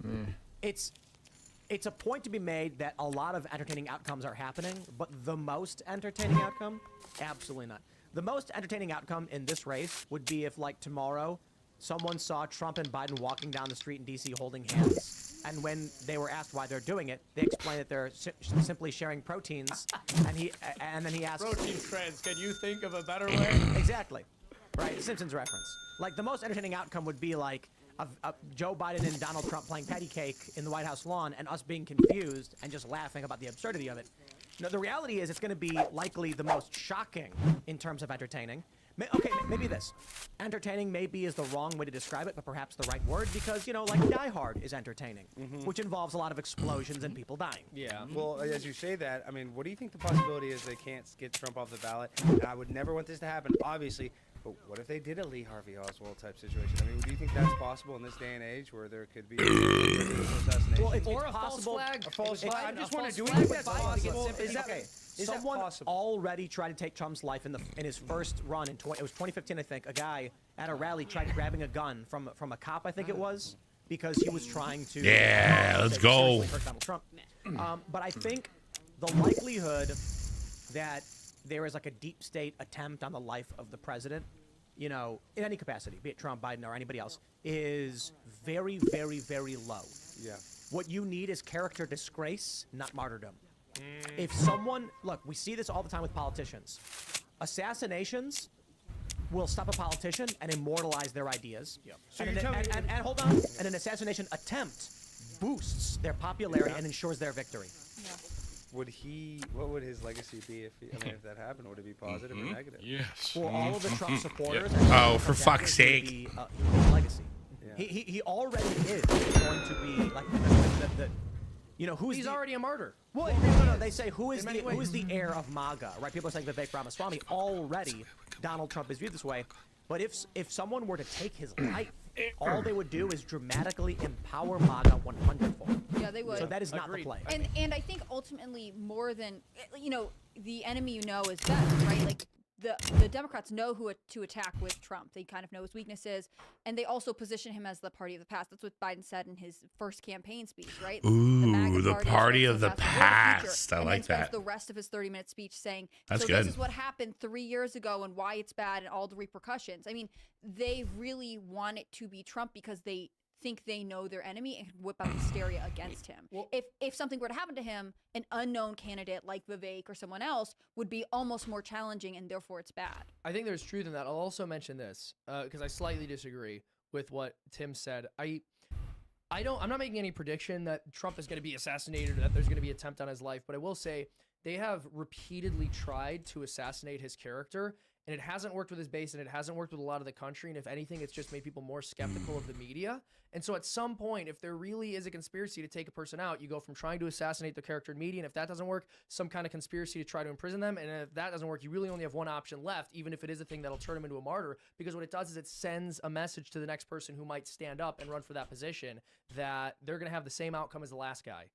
It's a point to be made that a lot of entertaining outcomes are happening, but the most entertaining outcome, absolutely not. The most entertaining outcome in this race would be if, like, tomorrow, someone saw Trump and Biden walking down the street in D.C. holding hands, and when they were asked why they're doing it, they explained that they're simply sharing proteins, and then he asked, Protein friends, can you think of a better way? Exactly. Right, the Simpsons reference. Like, the most entertaining outcome would be, like, Joe Biden and Donald Trump playing patty cake in the White House lawn and us being confused and just laughing about the absurdity of it. No, the reality is it's going to be likely the most shocking in terms of entertaining. Okay, maybe this. Entertaining maybe is the wrong way to describe it, but perhaps the right word, because, you know, like Die Hard is entertaining, which involves a lot of explosions and people dying. Yeah. Well, as you say that, I mean, what do you think the possibility is they can't get Trump off the ballot? And I would never want this to happen, obviously. But what if they did a Lee Harvey Oswald type situation? I mean, do you think that's possible in this day and age where there could be assassination? Well, it's Or a false possible. flag. A false flag. I'm just wondering, do we false think that's flag would get possible? sympathy. Is that, Okay, is that someone possible? already tried to take Trump's life in his first run in it was 2015, I think. A guy at a rally tried grabbing a gun from a cop, I think it was, because he was trying to. Yeah, let's go. seriously hurt Donald Trump. But I think the likelihood that there is like a deep state attempt on the life of the president, you know, in any capacity, be it Trump, Biden, or anybody else, is very, very, very low. Yeah. What you need is character disgrace, not martyrdom. If someone, look, we see this all the time with politicians. Assassinations will stop a politician and immortalize their ideas. So And, you're telling me- and hold on, and an assassination attempt boosts their popularity and ensures their victory. Yeah. What would his legacy be if if that happened? Would it be positive or negative? Yes. For all of the Trump supporters. Oh, for fuck's sake. He would be a legacy. Yeah. He already is going to be like the you know, who's He's the, already a martyr. Well, no. They say who is the heir of MAGA, right? People are saying Vivek Ramaswamy. Already, Donald Trump is viewed this way. But if someone were to take his life, all they would do is dramatically empower MAGA 100-fold. Yeah, they would. So that is not Agreed. the play. And I think ultimately more than, you know, the enemy you know is best, right? Like the Democrats know who to attack with Trump. They kind of know his weaknesses, and they also position him as the party of the past. That's what Biden said in his first campaign speech, right? Ooh, the party of the We're future. past. I And like then spends that. the rest of his 30-minute speech saying, That's so good. this is what happened 3 years ago and why it's bad and all the repercussions. I mean, they really want it to be Trump because they think they know their enemy and can whip up hysteria against him. Well- If something were to happen to him, an unknown candidate like Vivek or someone else would be almost more challenging, and therefore it's bad. I think there's truth in that. I'll also mention this because I slightly disagree with what Tim said. I'm not making any prediction that Trump is going to be assassinated or that there's going to be an attempt on his life, but I will say they have repeatedly tried to assassinate his character, and it hasn't worked with his base, and it hasn't worked with a lot of the country, and if anything, it's just made people more skeptical of the media. And so at some point, if there really is a conspiracy to take a person out, you go from trying to assassinate the character in media, and if that doesn't work, some kind of conspiracy to try to imprison them, and if that doesn't work, you really only have one option left, even if it is a thing that'll turn him into a martyr, because what it does is it sends a message to the next person who might stand up and run for that position that they're going to have the same outcome as the last guy.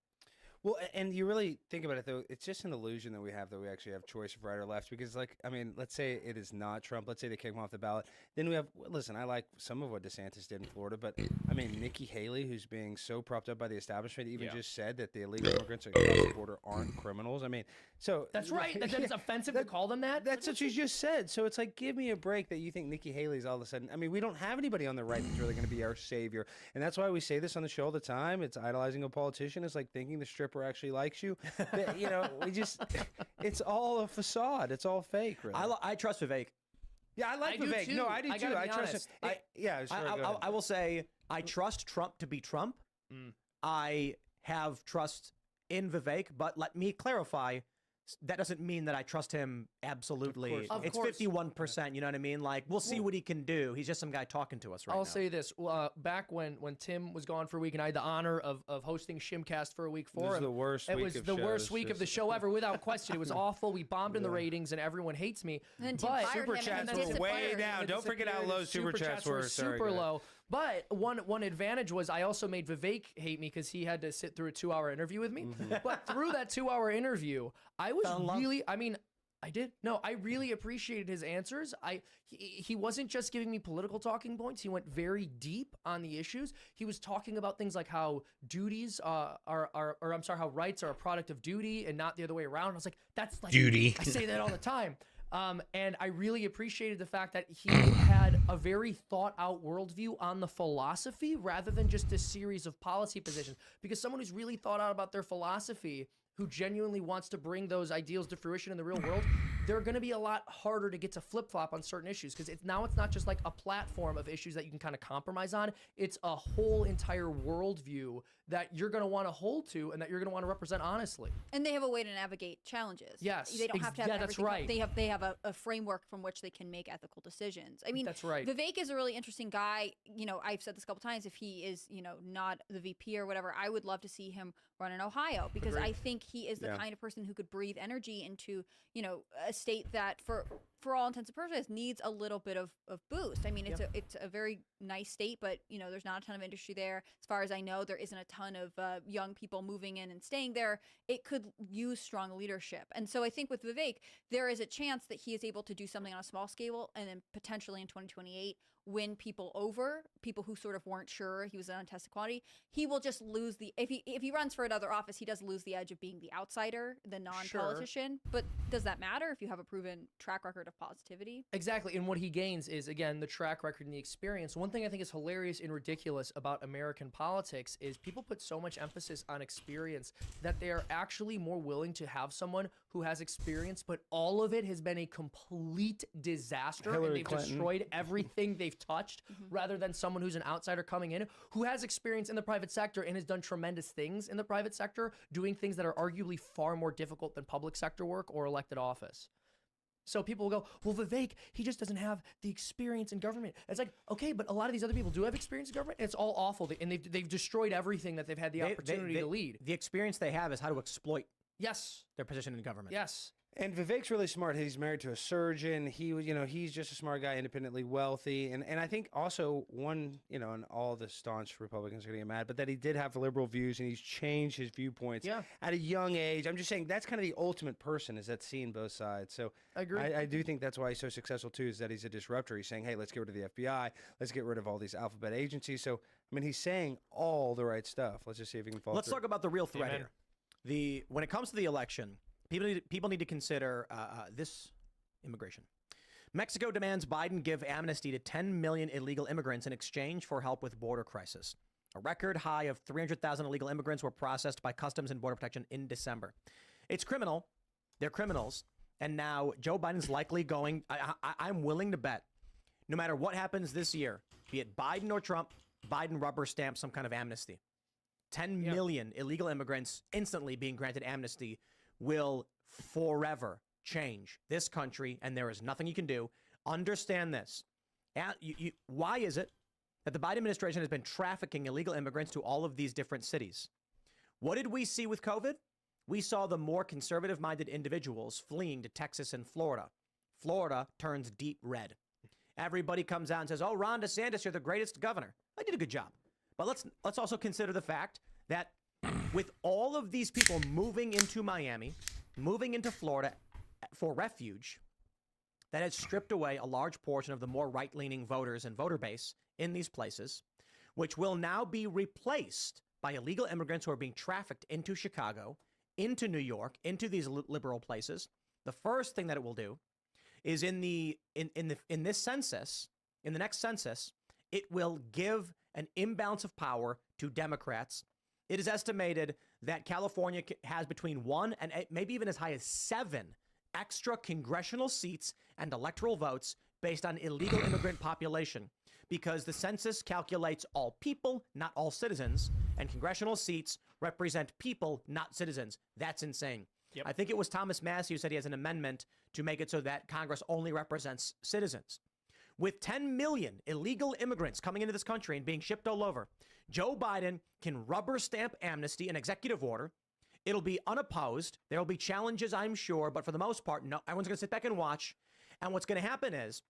Well, and you really think about it, though, it's just an illusion that we actually have choice of right or left. Because, like, I mean, let's say it is not Trump. Let's say they kick him off the ballot. Then we have, listen, I like some of what DeSantis did in Florida, but, I mean, Nikki Haley, who's being so propped up by the establishment, even just said that the illegal immigrants across the border aren't criminals. I mean, so. That's right. That is offensive to call them that. That's what you just said. So it's like, give me a break that you think Nikki Haley's all of a sudden. I mean, we don't have anybody on the right that's really going to be our savior. And that's why we say this on the show all the time. It's idolizing a politician. It's like thinking the stripper actually likes you. But, you know, it's all a facade. It's all fake, really. I trust Vivek. Yeah, I like I do Vivek. too. No, I do I too. gotta I be trust him. honest. Yeah, sure. go ahead. I will say I trust Trump to be Trump. I have trust in Vivek, but let me clarify. That doesn't mean that I trust him absolutely. Of It's course. 51%. You know what I mean? Like, we'll see what he can do. He's just some guy talking to us right now. I'll say this: back when Tim was gone for a week, and I had the honor of hosting Shimcast for a week for This is him. the worst It week was of the worst shows, week of the just- show ever, without question. It was awful. We bombed in the ratings, and everyone hates me. And then Tim But fired Super him, chats and then were way disappeared. down. Don't forget how low super chats were. Sorry, super go ahead. low. But one advantage was I also made Vivek hate me because he had to sit through a 2-hour interview with me. But through that 2-hour interview, I was Fell in love? really, I mean, I did. No, I really appreciated his answers. He wasn't just giving me political talking points. He went very deep on the issues. He was talking about things like how duties how rights are a product of duty and not the other way around. I was like, that's like Duty. I say that all the time. And I really appreciated the fact that he had a very thought-out worldview on the philosophy rather than just a series of policy positions. Because someone who's really thought out about their philosophy, who genuinely wants to bring those ideals to fruition in the real world, they're going to be a lot harder to get to flip-flop on certain issues because it's not just like a platform of issues that you can kind of compromise on. It's a whole entire worldview that you're going to want to hold to and that you're going to want to represent honestly. And they have a way to navigate challenges. Yes, They don't have to have yeah, that's everything. right. They have a framework from which they can make ethical decisions. I mean, That's right. Vivek is a really interesting guy. You know, I've said this a couple times. If he is, you know, not the VP or whatever, I would love to see him run in Ohio because I think he is the kind of person who could breathe energy into, you know, a state that for all intents and purposes needs a little bit of boost. I mean, it's a very nice state, but you know, there's not a ton of industry there. As far as I know, there isn't a ton of young people moving in and staying there. It could use strong leadership. And so I think with Vivek, there is a chance that he is able to do something on a small scale and then potentially in 2028 win people over, people who sort of weren't sure he was an untested quantity. He will just lose if he runs for another office, he does lose the edge of being the outsider, the non-politician. But does that matter if you have a proven track record of positivity? Exactly. And what he gains is, again, the track record and the experience. One thing I think is hilarious and ridiculous about American politics is people put so much emphasis on experience that they are actually more willing to have someone who has experience, but all of it has been a complete disaster and they've destroyed everything they've touched, rather than someone who's an outsider coming in who has experience in the private sector and has done tremendous things in the private sector, doing things that are arguably far more difficult than public sector work or elected office. So people will go, well, Vivek, he just doesn't have the experience in government. It's like, okay, but a lot of these other people do have experience in government, and it's all awful. And they've destroyed everything that they've had the opportunity to lead. The experience they have is how to exploit their position in government. Yes. And Vivek's really smart. He's married to a surgeon. He was, you know, he's just a smart guy, independently wealthy. And I think also one, you know, and all the staunch Republicans are going to get mad, but that he did have liberal views and he's changed his viewpoints at a young age. I'm just saying that's kind of the ultimate person, is that seeing both sides. So I agree. I do think that's why he's so successful too, is that he's a disruptor. He's saying, hey, let's get rid of the FBI. Let's get rid of all these alphabet agencies. So, I mean, he's saying all the right stuff. Let's just see if he can follow Let's through. talk about the real threat here. When it comes to the election, people need to consider this immigration. Mexico demands Biden give amnesty to 10 million illegal immigrants in exchange for help with border crisis. A record high of 300,000 illegal immigrants were processed by Customs and Border Protection in December. It's criminal. They're criminals. And now Joe Biden's likely going, I'm willing to bet, no matter what happens this year, be it Biden or Trump, Biden rubber stamps some kind of amnesty. 10 million illegal immigrants instantly being granted amnesty will forever change this country, and there is nothing you can do. Understand this. Why is it that the Biden administration has been trafficking illegal immigrants to all of these different cities? What did we see with COVID? We saw the more conservative-minded individuals fleeing to Texas and Florida. Florida turns deep red. Everybody comes out and says, oh, Ron DeSantis, you're the greatest governor. I did a good job. But let's also consider the fact that with all of these people moving into Miami, moving into Florida for refuge, that has stripped away a large portion of the more right-leaning voters and voter base in these places, which will now be replaced by illegal immigrants who are being trafficked into Chicago, into New York, into these liberal places. The first thing that it will do is in this census, in the next census, it will give an imbalance of power to Democrats. It is estimated that California has between 1 and maybe even as high as 7 extra congressional seats and electoral votes based on illegal immigrant population, because the census calculates all people, not all citizens, and congressional seats represent people, not citizens. That's insane. Yep. I think it was Thomas Massey who said he has an amendment to make it so that Congress only represents citizens. With 10 million illegal immigrants coming into this country and being shipped all over, Joe Biden can rubber stamp amnesty, an executive order. It'll be unopposed. There will be challenges, I'm sure, but for the most part, no, everyone's going to sit back and watch. And what's going to happen is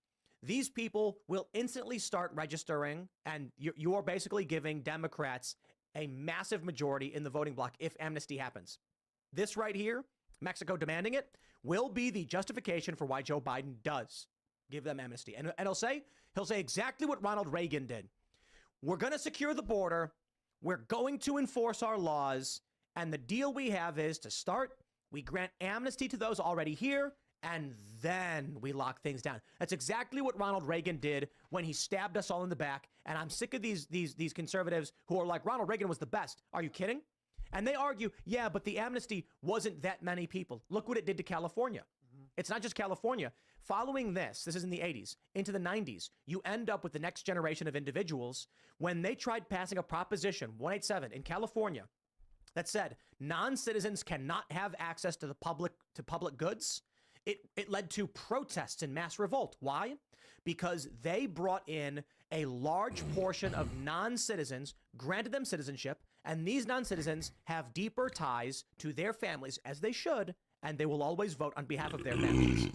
these people will instantly start registering, and you are basically giving Democrats a massive majority in the voting block if amnesty happens. This right here, Mexico demanding it, will be the justification for why Joe Biden does give them amnesty. And he'll say exactly what Ronald Reagan did. We're going to secure the border. We're going to enforce our laws. And the deal we have is to start, we grant amnesty to those already here, and then we lock things down. That's exactly what Ronald Reagan did when he stabbed us all in the back. And I'm sick of these conservatives who are like, Ronald Reagan was the best. Are you kidding? And they argue, yeah, but the amnesty wasn't that many people. Look what it did to California. It's not just California. Following this is in the 80s, into the 90s, you end up with the next generation of individuals when they tried passing a Proposition 187 in California that said non-citizens cannot have access to public goods. It led to protests and mass revolt. Why? Because they brought in a large portion of non-citizens, granted them citizenship, and these non-citizens have deeper ties to their families, as they should, and they will always vote on behalf of their families.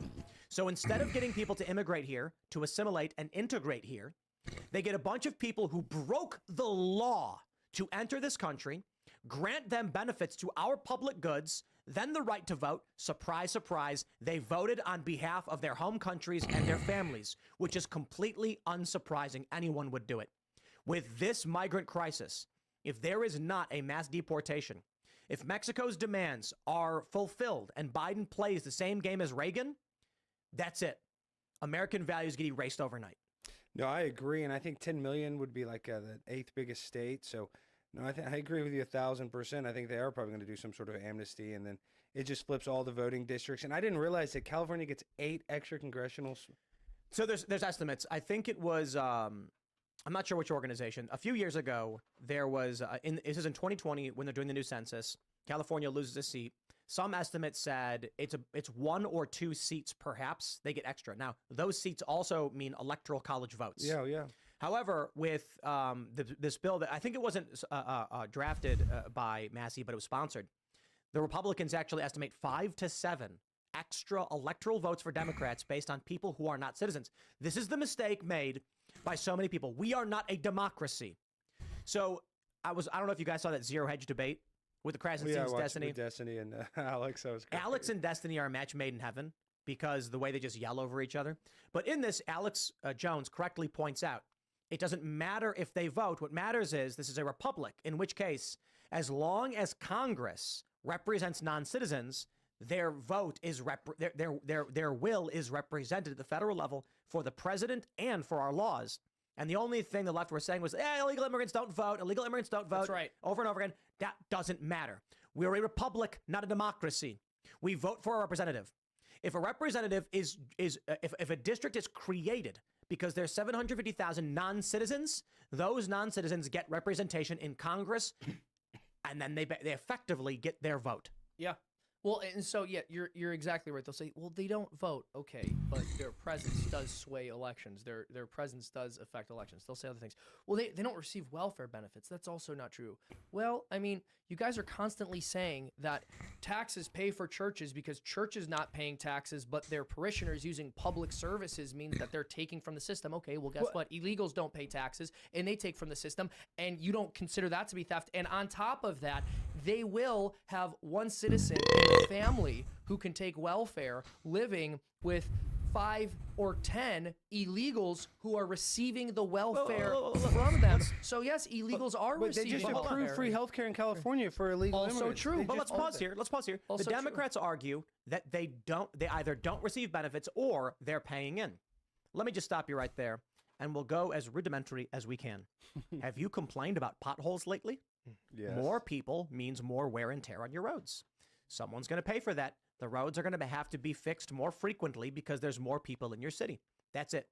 So instead of getting people to immigrate here, to assimilate and integrate here, they get a bunch of people who broke the law to enter this country, grant them benefits to our public goods, then the right to vote. Surprise, surprise, they voted on behalf of their home countries and their families, which is completely unsurprising. Anyone would do it. With this migrant crisis, if there is not a mass deportation, if Mexico's demands are fulfilled and Biden plays the same game as Reagan, that's it. American values get erased overnight. No, I agree, and I think 10 million would be like the 8th biggest state. So, no, I agree with you 1,000%. I think they are probably going to do some sort of amnesty, and then it just flips all the voting districts. And I didn't realize that California gets 8 extra congressional. So there's estimates. I think it was I'm not sure which organization. A few years ago, there was this is in 2020 when they're doing the new census. California loses a seat. Some estimates said it's 1 or 2 seats, perhaps. They get extra. Now, those seats also mean electoral college votes. Yeah, yeah. However, with this bill that I think it wasn't drafted by Massey, but it was sponsored, the Republicans actually estimate 5 to 7 extra electoral votes for Democrats based on people who are not citizens. This is the mistake made by so many people. We are not a democracy. So I don't know if you guys saw that Zero Hedge debate with the Krasenstein's Destiny. With Destiny and Alex. That was great. Alex and Destiny are a match made in heaven because the way they just yell over each other. But in this, Alex Jones correctly points out, it doesn't matter if they vote. What matters is this is a republic, in which case, as long as Congress represents non-citizens, their vote is their will is represented at the federal level for the president and for our laws. And the only thing the left were saying was, illegal immigrants don't vote. Illegal immigrants don't vote. That's right. Over and over again. That doesn't matter. We're a republic, not a democracy. We vote for a representative. If a representative if a district is created because there's 750,000 non-citizens, those non-citizens get representation in Congress, and then they effectively get their vote. Yeah. Well, and so, yeah, you're exactly right. They'll say, well, they don't vote. Okay, but their presence does sway elections. Their presence does affect elections. They'll say other things. Well, they don't receive welfare benefits. That's also not true. Well, I mean, you guys are constantly saying that taxes pay for churches because churches not paying taxes, but their parishioners using public services means that they're taking from the system. Okay, well, guess what? Illegals don't pay taxes, and they take from the system, and you don't consider that to be theft. And on top of that, they will have one citizen in the family who can take welfare living with 5 or 10 illegals who are receiving the welfare from them. So yes, illegals are receiving welfare. They just approved free healthcare in California for illegal immigrants. Also true. But let's pause here. The Democrats argue that they either don't receive benefits or they're paying in. Let me just stop you right there, and we'll go as rudimentary as we can. Have you complained about potholes lately? Yes. More people means more wear and tear on your roads. Someone's going to pay for that. The roads are going to have to be fixed more frequently because there's more people in your city. That's it.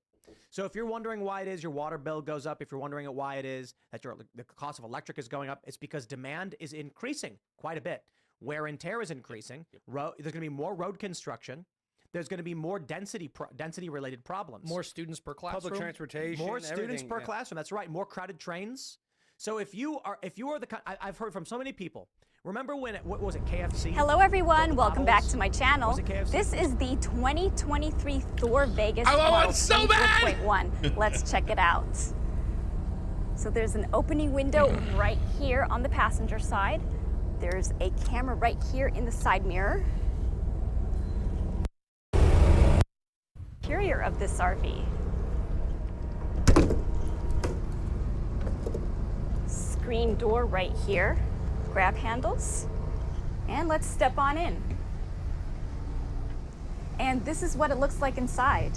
So if you're wondering why it is your water bill goes up, if you're wondering why it is that the cost of electric is going up, it's because demand is increasing quite a bit. Wear and tear is increasing. There's going to be more road construction. There's going to be more density-related problems. More students per classroom. Public transportation. More students per classroom. That's right. More crowded trains. So if you are I've heard from so many people. Remember when what was it, KFC? Hello everyone, welcome back to my channel. This is the 2023 Thor Vegas Model so bad! 8.1. Let's check it out. So there's an opening window right here on the passenger side. There's a camera right here in the side mirror. Interior of this RV. Screen door right here. Grab handles, and let's step on in. And this is what it looks like inside.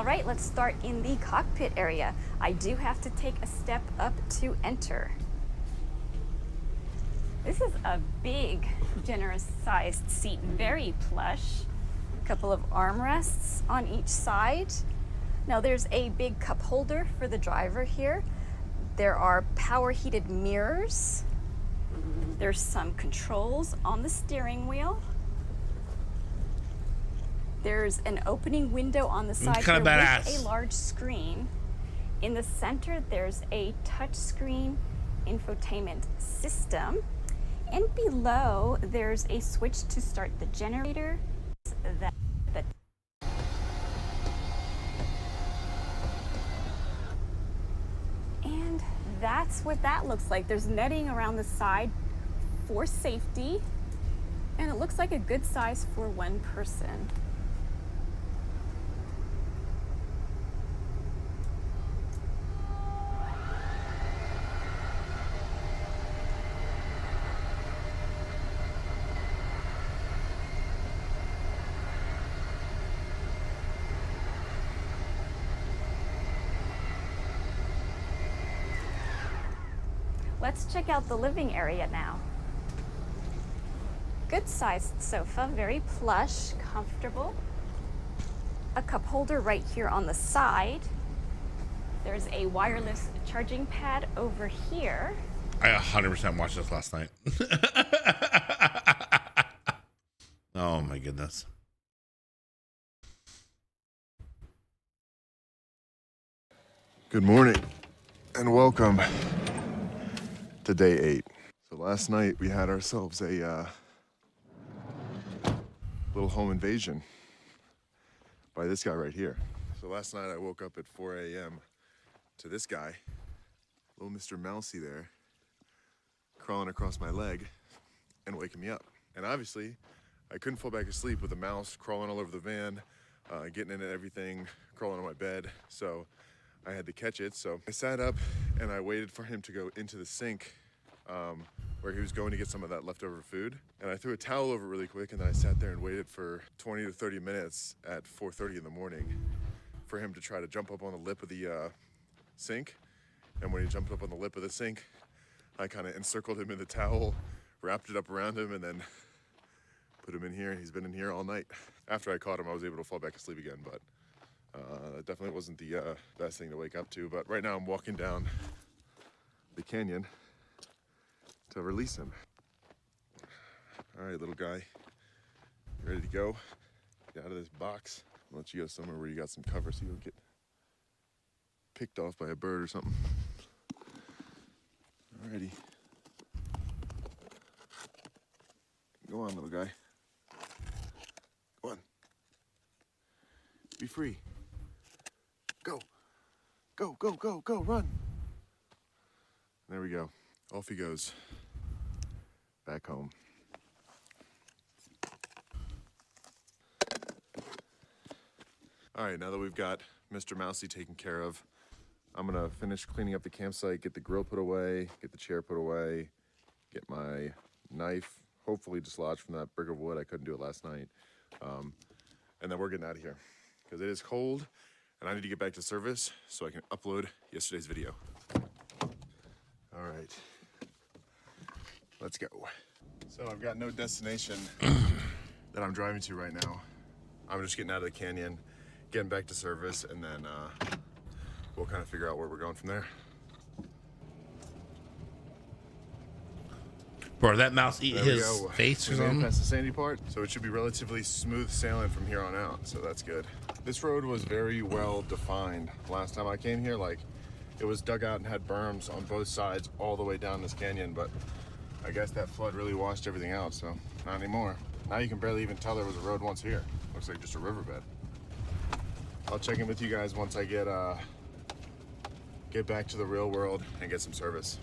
All right, let's start in the cockpit area. I do have to take a step up to enter. This is a big, generous sized seat, very plush. A couple of armrests on each side. Now there's a big cup holder for the driver here. There are power heated mirrors. There's some controls on the steering wheel. There's an opening window on the side here with a large screen. In the center, there's a touch screen infotainment system. And below, there's a switch to start the generator. And that's what that looks like. There's netting around the side for safety. And it looks like a good size for one person. Let's check out the living area now. Good sized sofa, very plush, comfortable. A cup holder right here on the side. There's a wireless charging pad over here. I 100% watched this last night. Oh my goodness. Good morning and welcome to day 8. So last night we had ourselves a little home invasion by this guy right here. So last night I woke up at 4 a.m. to this guy, little Mr. Mousy there, crawling across my leg and waking me up. And obviously I couldn't fall back asleep with a mouse crawling all over the van, getting into everything, crawling on my bed. So I had to catch it. So I sat up and I waited for him to go into the sink where he was going to get some of that leftover food. And I threw a towel over really quick, and then I sat there and waited for 20 to 30 minutes at 4:30 in the morning for him to try to jump up on the lip of the sink. And when he jumped up on the lip of the sink, I kind of encircled him in the towel, wrapped it up around him, and then put him in here. He's been in here all night. After I caught him, I was able to fall back asleep again, but that definitely wasn't the best thing to wake up to. But right now I'm walking down the canyon to release him. All right, little guy, you ready to go? Get out of this box. I'll let you go somewhere where you got some cover so you don't get picked off by a bird or something. Alrighty. Go on, little guy. Go on. Be free. Go. Go, go, go, go, run. There we go. Off he goes. Back home. All right, now that we've got Mr. Mousy taken care of, I'm gonna finish cleaning up the campsite, get the grill put away, get the chair put away, get my knife hopefully dislodged from that brick of wood. I couldn't do it last night. And then we're getting out of here because it is cold and I need to get back to service so I can upload yesterday's video. All right, let's go. So I've got no destination that I'm driving to right now. I'm just getting out of the canyon, getting back to service, and then we'll kind of figure out where we're going from there. Bro, that mouse eat There his face or something? Past the sandy part, so it should be relatively smooth sailing from here on out, so that's good. This road was very well defined last time I came here. Like, it was dug out and had berms on both sides all the way down this canyon, but I guess that flood really washed everything out, so not anymore. Now you can barely even tell there was a road once here. Looks like just a riverbed. I'll check in with you guys once I get back to the real world and get some service.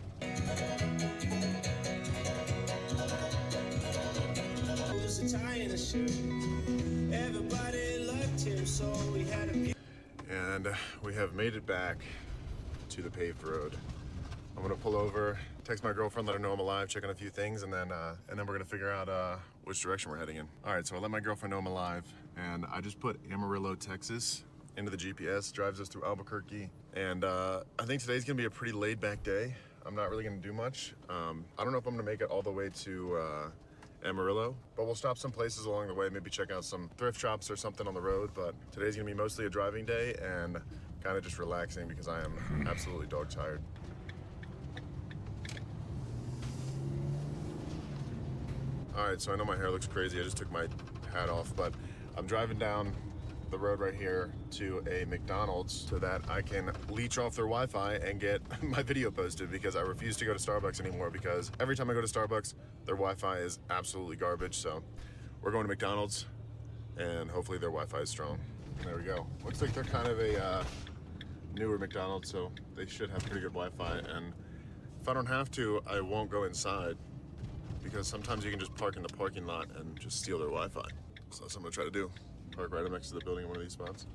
And we have made it back to the paved road. I'm gonna pull over, text my girlfriend, let her know I'm alive, check on a few things, and then we're gonna figure out which direction we're heading in. All right, so I let my girlfriend know I'm alive, and I just put Amarillo, Texas into the GPS, drives us through Albuquerque. And I think today's gonna be a pretty laid back day. I'm not really gonna do much. I don't know if I'm gonna make it all the way to Amarillo, but we'll stop some places along the way, maybe check out some thrift shops or something on the road. But today's gonna be mostly a driving day and kind of just relaxing because I am absolutely dog tired. All right, so I know my hair looks crazy. I just took my hat off, but I'm driving down the road right here to a McDonald's so that I can leech off their Wi-Fi and get my video posted, because I refuse to go to Starbucks anymore because every time I go to Starbucks, their Wi-Fi is absolutely garbage. So we're going to McDonald's and hopefully their Wi-Fi is strong. There we go. Looks like they're kind of a newer McDonald's, so they should have pretty good Wi-Fi. And if I don't have to, I won't go inside, because sometimes you can just park in the parking lot and just steal their Wi-Fi. So that's what I'm gonna try to do. Park right up next to the building in one of these spots.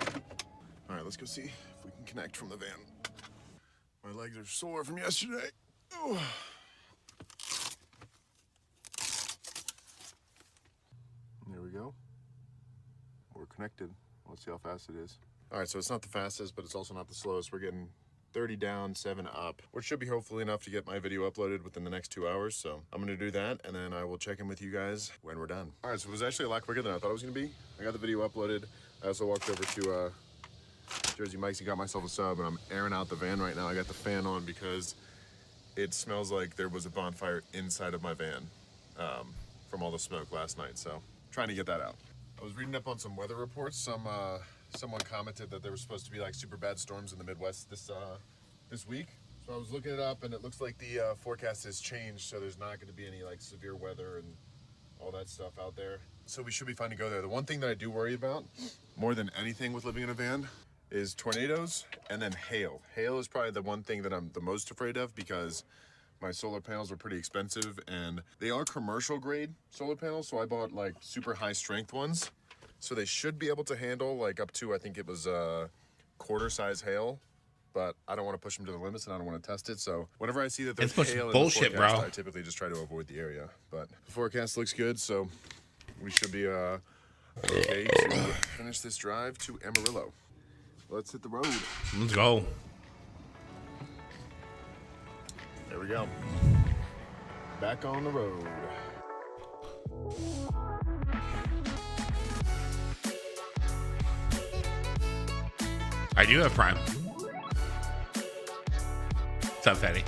All right, let's go see if we can connect from the van. My legs are sore from yesterday. Ooh. There we go. We're connected. Let's see how fast it is. All right, so it's not the fastest, but it's also not the slowest. We're getting 30 down, 7 up, which should be hopefully enough to get my video uploaded within the next 2 hours. So I'm gonna do that, and then I will check in with you guys when we're done. All right, so it was actually a lot quicker than I thought it was gonna be. I got the video uploaded. I also walked over to Jersey Mike's and got myself a sub, and I'm airing out the van right now. I got the fan on because it smells like there was a bonfire inside of my van from all the smoke last night. So trying to get that out. I was reading up on some weather reports. Someone commented that there was supposed to be like super bad storms in the Midwest this week. So I was looking it up, and it looks like the forecast has changed. So there's not going to be any like severe weather and all that stuff out there. So we should be fine to go there. The one thing that I do worry about more than anything with living in a van is tornadoes and then hail. Hail is probably the one thing that I'm the most afraid of, because my solar panels are pretty expensive, and they are commercial grade solar panels. So I bought like super high strength ones. So they should be able to handle like up to, I think it was quarter size hail, but I don't want to push them to the limits, and I don't want to test it. So whenever I see that there's hail in the forecast, bro, I typically just try to avoid the area. But the forecast looks good, so we should be okay to finish this drive to Amarillo. Let's hit the road. Let's go. There we go. Back on the road. I do have Prime. What's up, Fatty?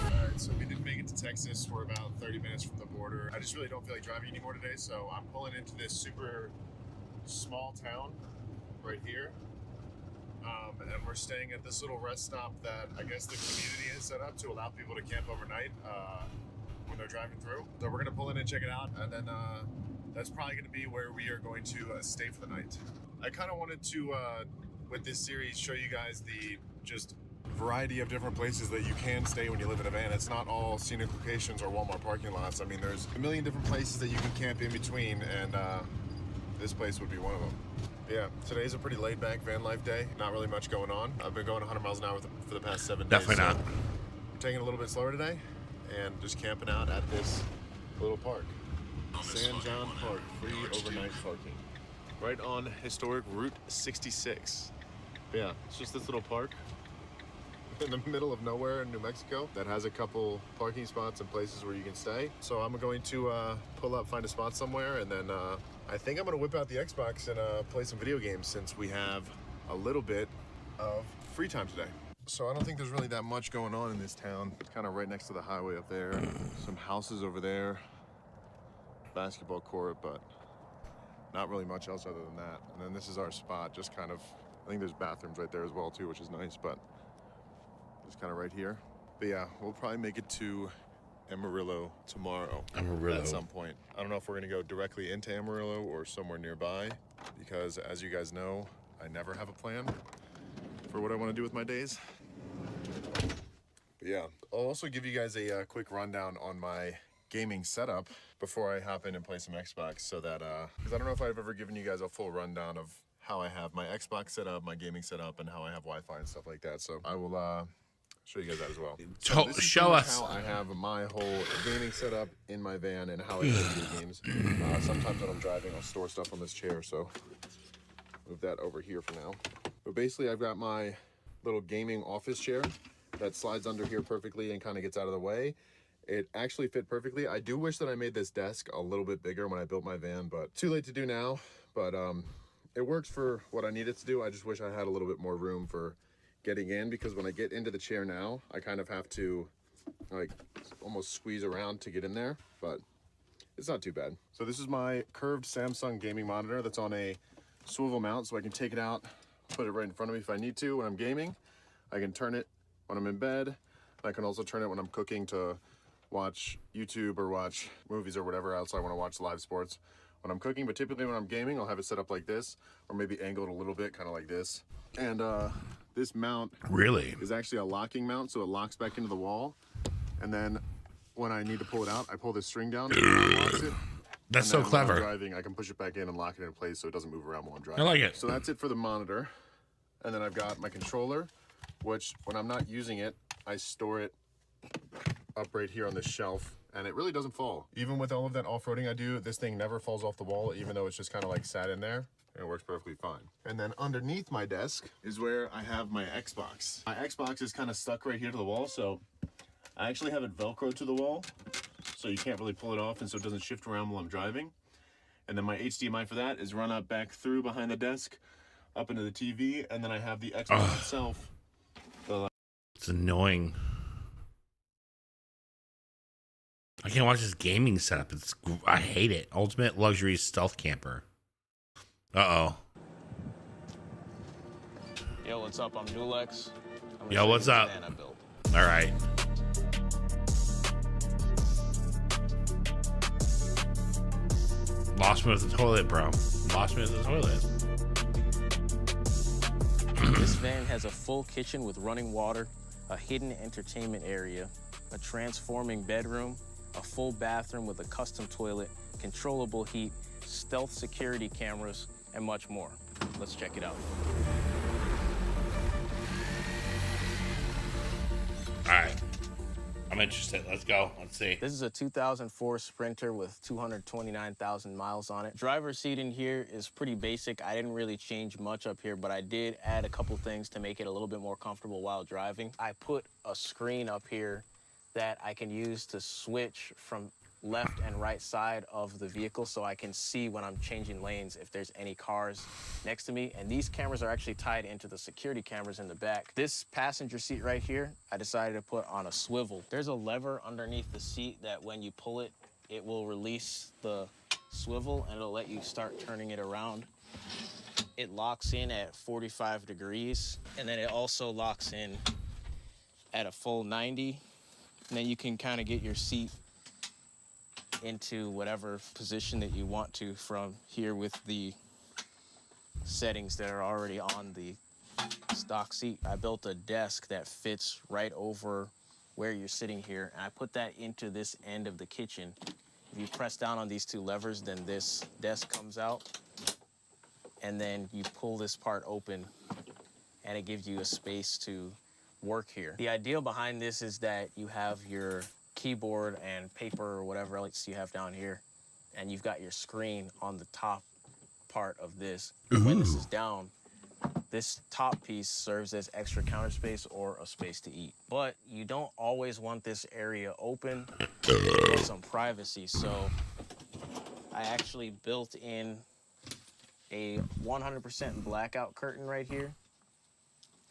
Alright, so we did make it to Texas. We're about 30 minutes from the border. I just really don't feel like driving anymore today, so I'm pulling into this super small town right here. And we're staying at this little rest stop that I guess the community has set up to allow people to camp overnight when they're driving through. So we're gonna pull in and check it out, and then that's probably gonna be where we are going to stay for the night. I kind of wanted to, with this series, show you guys the just variety of different places that you can stay when you live in a van. It's not all scenic locations or Walmart parking lots. I mean, there's a million different places that you can camp in between, and this place would be one of them. Yeah, today's a pretty laid-back van life day. Not really much going on. I've been going 100 miles an hour for the past 7 days. Definitely not. I'm taking it a little bit slower today and just camping out at this little park. San John Park, free overnight parking. Right on historic Route 66. Yeah, it's just this little park in the middle of nowhere in New Mexico that has a couple parking spots and places where you can stay. So I'm going to pull up, find a spot somewhere, and then I think I'm gonna whip out the Xbox and play some video games, since we have a little bit of free time today. So I don't think there's really that much going on in this town. It's kind of right next to the highway up there. Some houses over there, basketball court, but not really much else other than that. And then this is our spot, just kind of, I think there's bathrooms right there as well too, which is nice, but just kind of right here. But yeah, we'll probably make it to Amarillo tomorrow. Amarillo. At some point. I don't know if we're gonna go directly into Amarillo or somewhere nearby, because as you guys know, I never have a plan for what I want to do with my days. But yeah, I'll also give you guys a quick rundown on my gaming setup before I hop in and play some Xbox, so that because I don't know if I've ever given you guys a full rundown of how I have my Xbox set up, my gaming set up, and how I have Wi-Fi and stuff like that. So I will show you guys that as well. So this is Show pretty much us. how I have my whole gaming setup in my van and how I play video games. Sometimes when I'm driving, I'll store stuff on this chair. So move that over here for now. But basically, I've got my little gaming office chair that slides under here perfectly and kind of gets out of the way. It actually fit perfectly. I do wish that I made this desk a little bit bigger when I built my van, but too late to do now. But it works for what I need it to do. I just wish I had a little bit more room for getting in, because when I get into the chair now, I kind of have to like almost squeeze around to get in there, but it's not too bad. So this is my curved Samsung gaming monitor that's on a swivel mount, so I can take it out, put it right in front of me if I need to when I'm gaming. I can turn it when I'm in bed. I can also turn it when I'm cooking to watch YouTube or watch movies or whatever else I want to watch, live sports when I'm cooking. But typically when I'm gaming, I'll have it set up like this, or maybe angled a little bit, kind of like this. And this mount Really is actually a locking mount, so it locks back into the wall. And then when I need to pull it out, I pull this string down and it unlocks it. That's And so then when I'm clever. driving, I can push it back in and lock it in place so it doesn't move around while I'm driving. I like it. So that's it for the monitor. And then I've got my controller, which when I'm not using it, I store it up right here on this shelf, and it really doesn't fall. Even with all of that off-roading I do, this thing never falls off the wall, even though it's just kind of like sat in there. And it works perfectly fine. And then underneath my desk is where I have my Xbox. My Xbox is kind of stuck right here to the wall, so I actually have it Velcroed to the wall, so you can't really pull it off, and so it doesn't shift around while I'm driving. And then my HDMI for that is run up back through behind the desk, up into the TV, and then I have the Xbox itself. It's annoying. I can't watch this gaming setup. I hate it. Ultimate luxury stealth camper. Uh-oh. Yo, what's up? I'm Dulex. Yo, what's up? All right. Lost me with the toilet, bro. Lost me with the toilet. This van has a full kitchen with running water, a hidden entertainment area, a transforming bedroom, a full bathroom with a custom toilet, controllable heat, stealth security cameras, and much more. Let's check it out. All right. I'm interested. Let's go. Let's see. This is a 2004 Sprinter with 229,000 miles on it. Driver's seat in here is pretty basic. I didn't really change much up here, but I did add a couple things to make it a little bit more comfortable while driving. I put a screen up here that I can use to switch from left and right side of the vehicle, so I can see when I'm changing lanes if there's any cars next to me. And these cameras are actually tied into the security cameras in the back. This passenger seat right here, I decided to put on a swivel. There's a lever underneath the seat that when you pull it, it will release the swivel and it'll let you start turning it around. It locks in at 45 degrees, and then it also locks in at a full 90. And then you can kind of get your seat into whatever position that you want to from here with the settings that are already on the stock seat. I built a desk that fits right over where you're sitting here, and I put that into this end of the kitchen. If you press down on these two levers, then this desk comes out, and then you pull this part open, and it gives you a space to work here. The idea behind this is that you have your keyboard and paper or whatever else you have down here, and you've got your screen on the top part of this. When this is down, this top piece serves as extra counter space or a space to eat. But you don't always want this area open for some privacy, so I actually built in a 100% blackout curtain right here.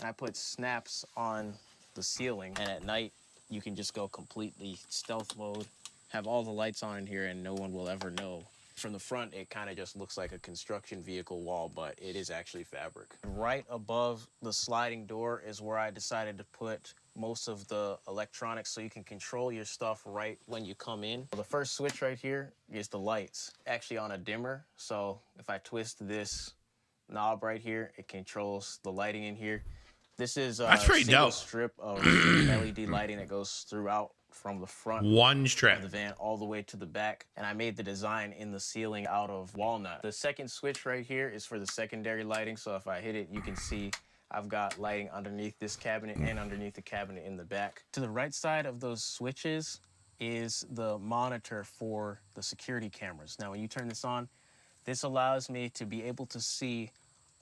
And I put snaps on the ceiling, and at night you can just go completely stealth mode, have all the lights on in here, and no one will ever know. From the front, it kind of just looks like a construction vehicle wall, but it is actually fabric. Right above the sliding door is where I decided to put most of the electronics so you can control your stuff right when you come in. The first switch right here is the lights, actually on a dimmer. So if I twist this knob right here, it controls the lighting in here. This is a That's pretty single dope. strip of LED lighting that goes throughout from the front One of strip. the van all the way to the back, and I made the design in the ceiling out of walnut. The second switch right here is for the secondary lighting, so if I hit it, you can see I've got lighting underneath this cabinet and underneath the cabinet in the back. To the right side of those switches is the monitor for the security cameras. Now, when you turn this on, this allows me to be able to see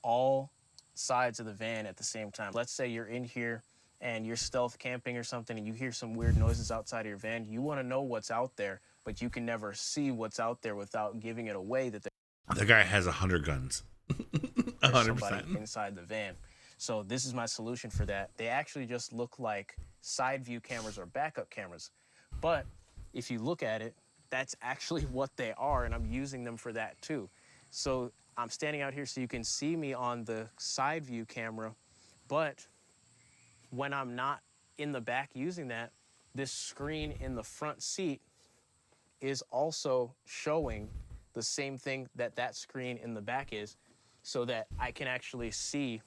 all sides of the van at the same time. Let's say you're in here and you're stealth camping or something and you hear some weird noises outside of your van. You want to know what's out there, but you can never see what's out there without giving it away that The guy has 100 guns. there's 100%. somebody inside the van. So this is my solution for that. They actually just look like side view cameras or backup cameras. But if you look at it, that's actually what they are, and I'm using them for that too. So I'm standing out here so you can see me on the side view camera, but when I'm not in the back using that, this screen in the front seat is also showing the same thing that that screen in the back is, so that I can actually see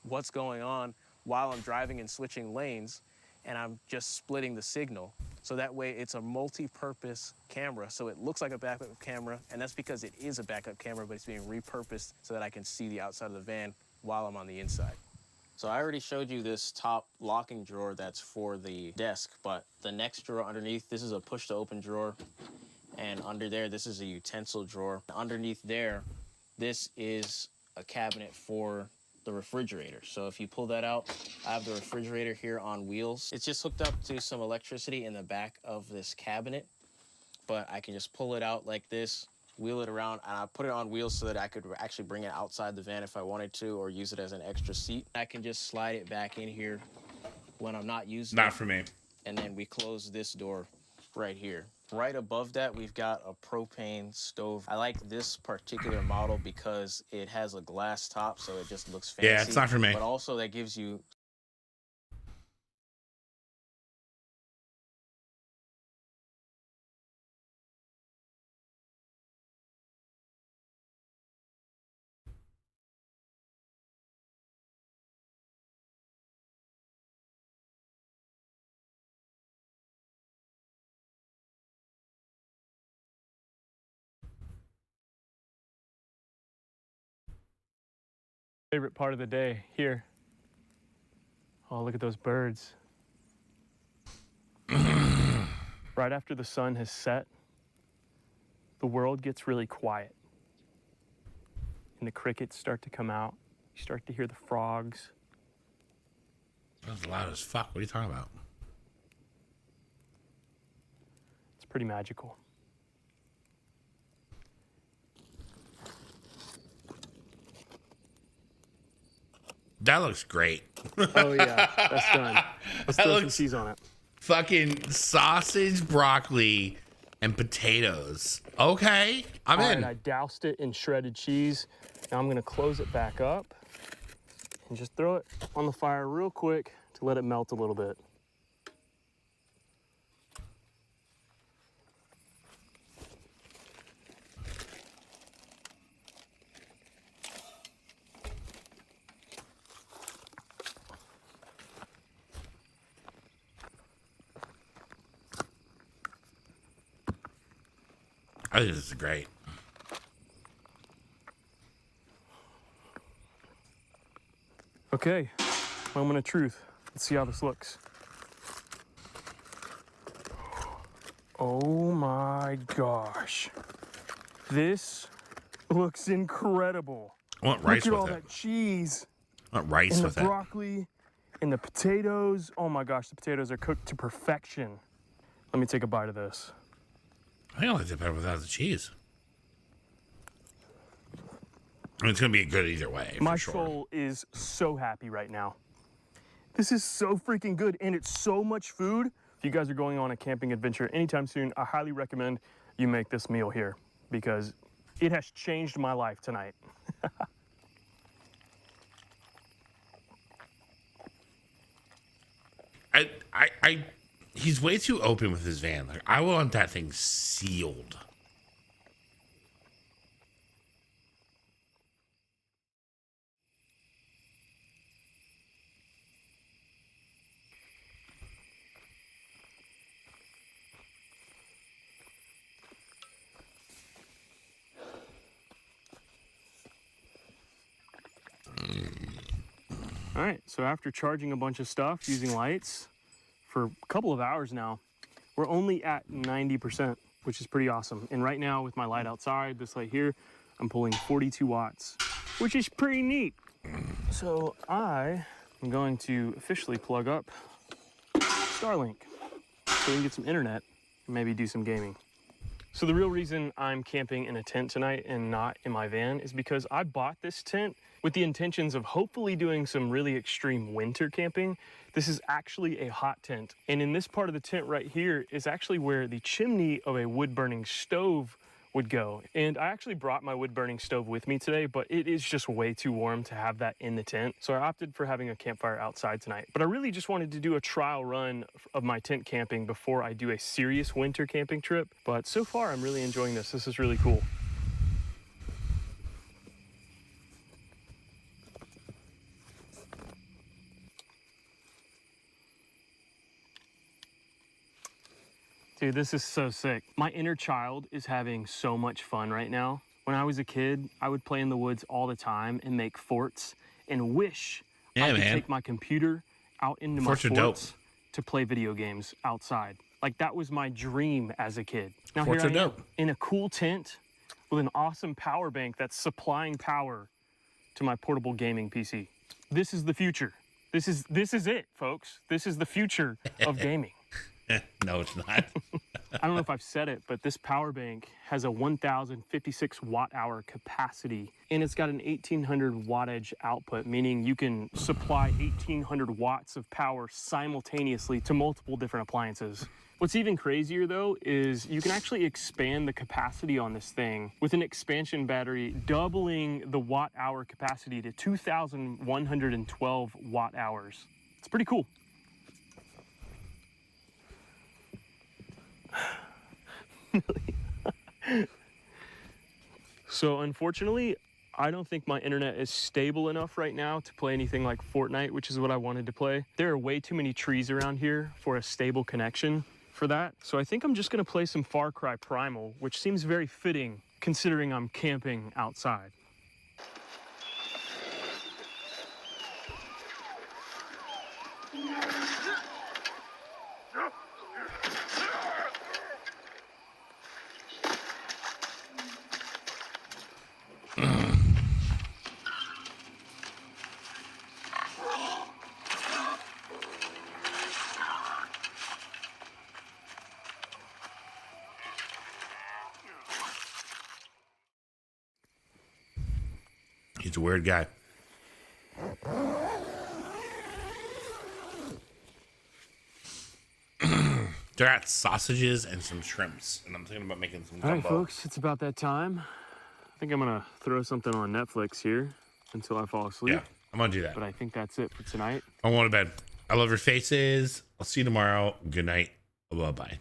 what's going on while I'm driving and switching lanes, and I'm just splitting the signal. So that way it's a multi-purpose camera. So it looks like a backup camera, and that's because it is a backup camera, but it's being repurposed so that I can see the outside of the van while I'm on the inside. So I already showed you this top locking drawer that's for the desk, but the next drawer underneath, this is a push to open drawer. And under there, this is a utensil drawer. Underneath there, this is a cabinet for the refrigerator. So if you pull that out, I have the refrigerator here on wheels. It's just hooked up to some electricity in the back of this cabinet, but I can just pull it out like this, wheel it around, and I put it on wheels so that I could actually bring it outside the van if I wanted to, or use it as an extra seat. I can just slide it back in here when I'm not using it. Not for me. And then we close this door right here. Right above that, we've got a propane stove. I like this particular model because it has a glass top, so it just looks fancy. Yeah, it's not for me. But also that gives you favorite part of the day here. Oh, look at those birds. Right after the sun has set, the world gets really quiet. And the crickets start to come out. You start to hear the frogs. That's loud as fuck. What are you talking about? It's pretty magical. That looks great. Oh yeah, that's done. Let's That throw some looks- cheese on it. Fucking sausage, broccoli, and potatoes. Okay, I'm All in. right, I doused it in shredded cheese. Now I'm gonna close it back up and just throw it on the fire real quick to let it melt a little bit. I think this is great. Okay, moment of truth. Let's see how this looks. Oh my gosh. This looks incredible. I want rice Look at all with it. that cheese I want rice and with the it. broccoli and the potatoes. Oh my gosh, the potatoes are cooked to perfection. Let me take a bite of this. I think I like it better without the cheese. I mean, it's gonna be good either way. My for sure. soul is so happy right now. This is so freaking good, and it's so much food. If you guys are going on a camping adventure anytime soon, I highly recommend you make this meal here because it has changed my life tonight. He's way too open with his van. Like, I want that thing sealed. All right, so after charging a bunch of stuff using lights for a couple of hours now, we're only at 90%, which is pretty awesome. And right now with my light outside, this light here, I'm pulling 42 watts, which is pretty neat. So I am going to officially plug up Starlink so we can get some internet and maybe do some gaming. So the real reason I'm camping in a tent tonight and not in my van is because I bought this tent with the intentions of hopefully doing some really extreme winter camping. This is actually a hot tent. And in this part of the tent right here is actually where the chimney of a wood-burning stove would go. And I actually brought my wood-burning stove with me today, but it is just way too warm to have that in the tent. So I opted for having a campfire outside tonight. But I really just wanted to do a trial run of my tent camping before I do a serious winter camping trip. But so far, I'm really enjoying this. This is really cool. Dude, this is so sick. My inner child is having so much fun right now. When I was a kid, I would play in the woods all the time and make forts and wish I could take my computer out into my forts to play video games outside. Like, that was my dream as a kid. Now here I am in a cool tent with an awesome power bank that's supplying power to my portable gaming PC. This is the future. This is it, folks. This is the future of gaming. No, it's not. I don't know if I've said it, but this power bank has a 1,056 watt-hour capacity, and it's got an 1,800 wattage output, meaning you can supply 1,800 watts of power simultaneously to multiple different appliances. What's even crazier, though, is you can actually expand the capacity on this thing with an expansion battery, doubling the watt-hour capacity to 2,112 watt-hours. It's pretty cool. So unfortunately, I don't think my internet is stable enough right now to play anything like Fortnite, which is what I wanted to play. There are way too many trees around here for a stable connection for that. So I think I'm just gonna play some Far Cry Primal, which seems very fitting considering I'm camping outside. He's a weird guy. They're at sausages and some shrimps, and I'm thinking about making some gumbo. All right, folks, it's about that time. I think I'm gonna throw something on Netflix here until I fall asleep. Yeah, I'm gonna do that. But I think that's it for tonight. I'm going to bed. I love your faces. I'll see you tomorrow. Good night. Bye-bye.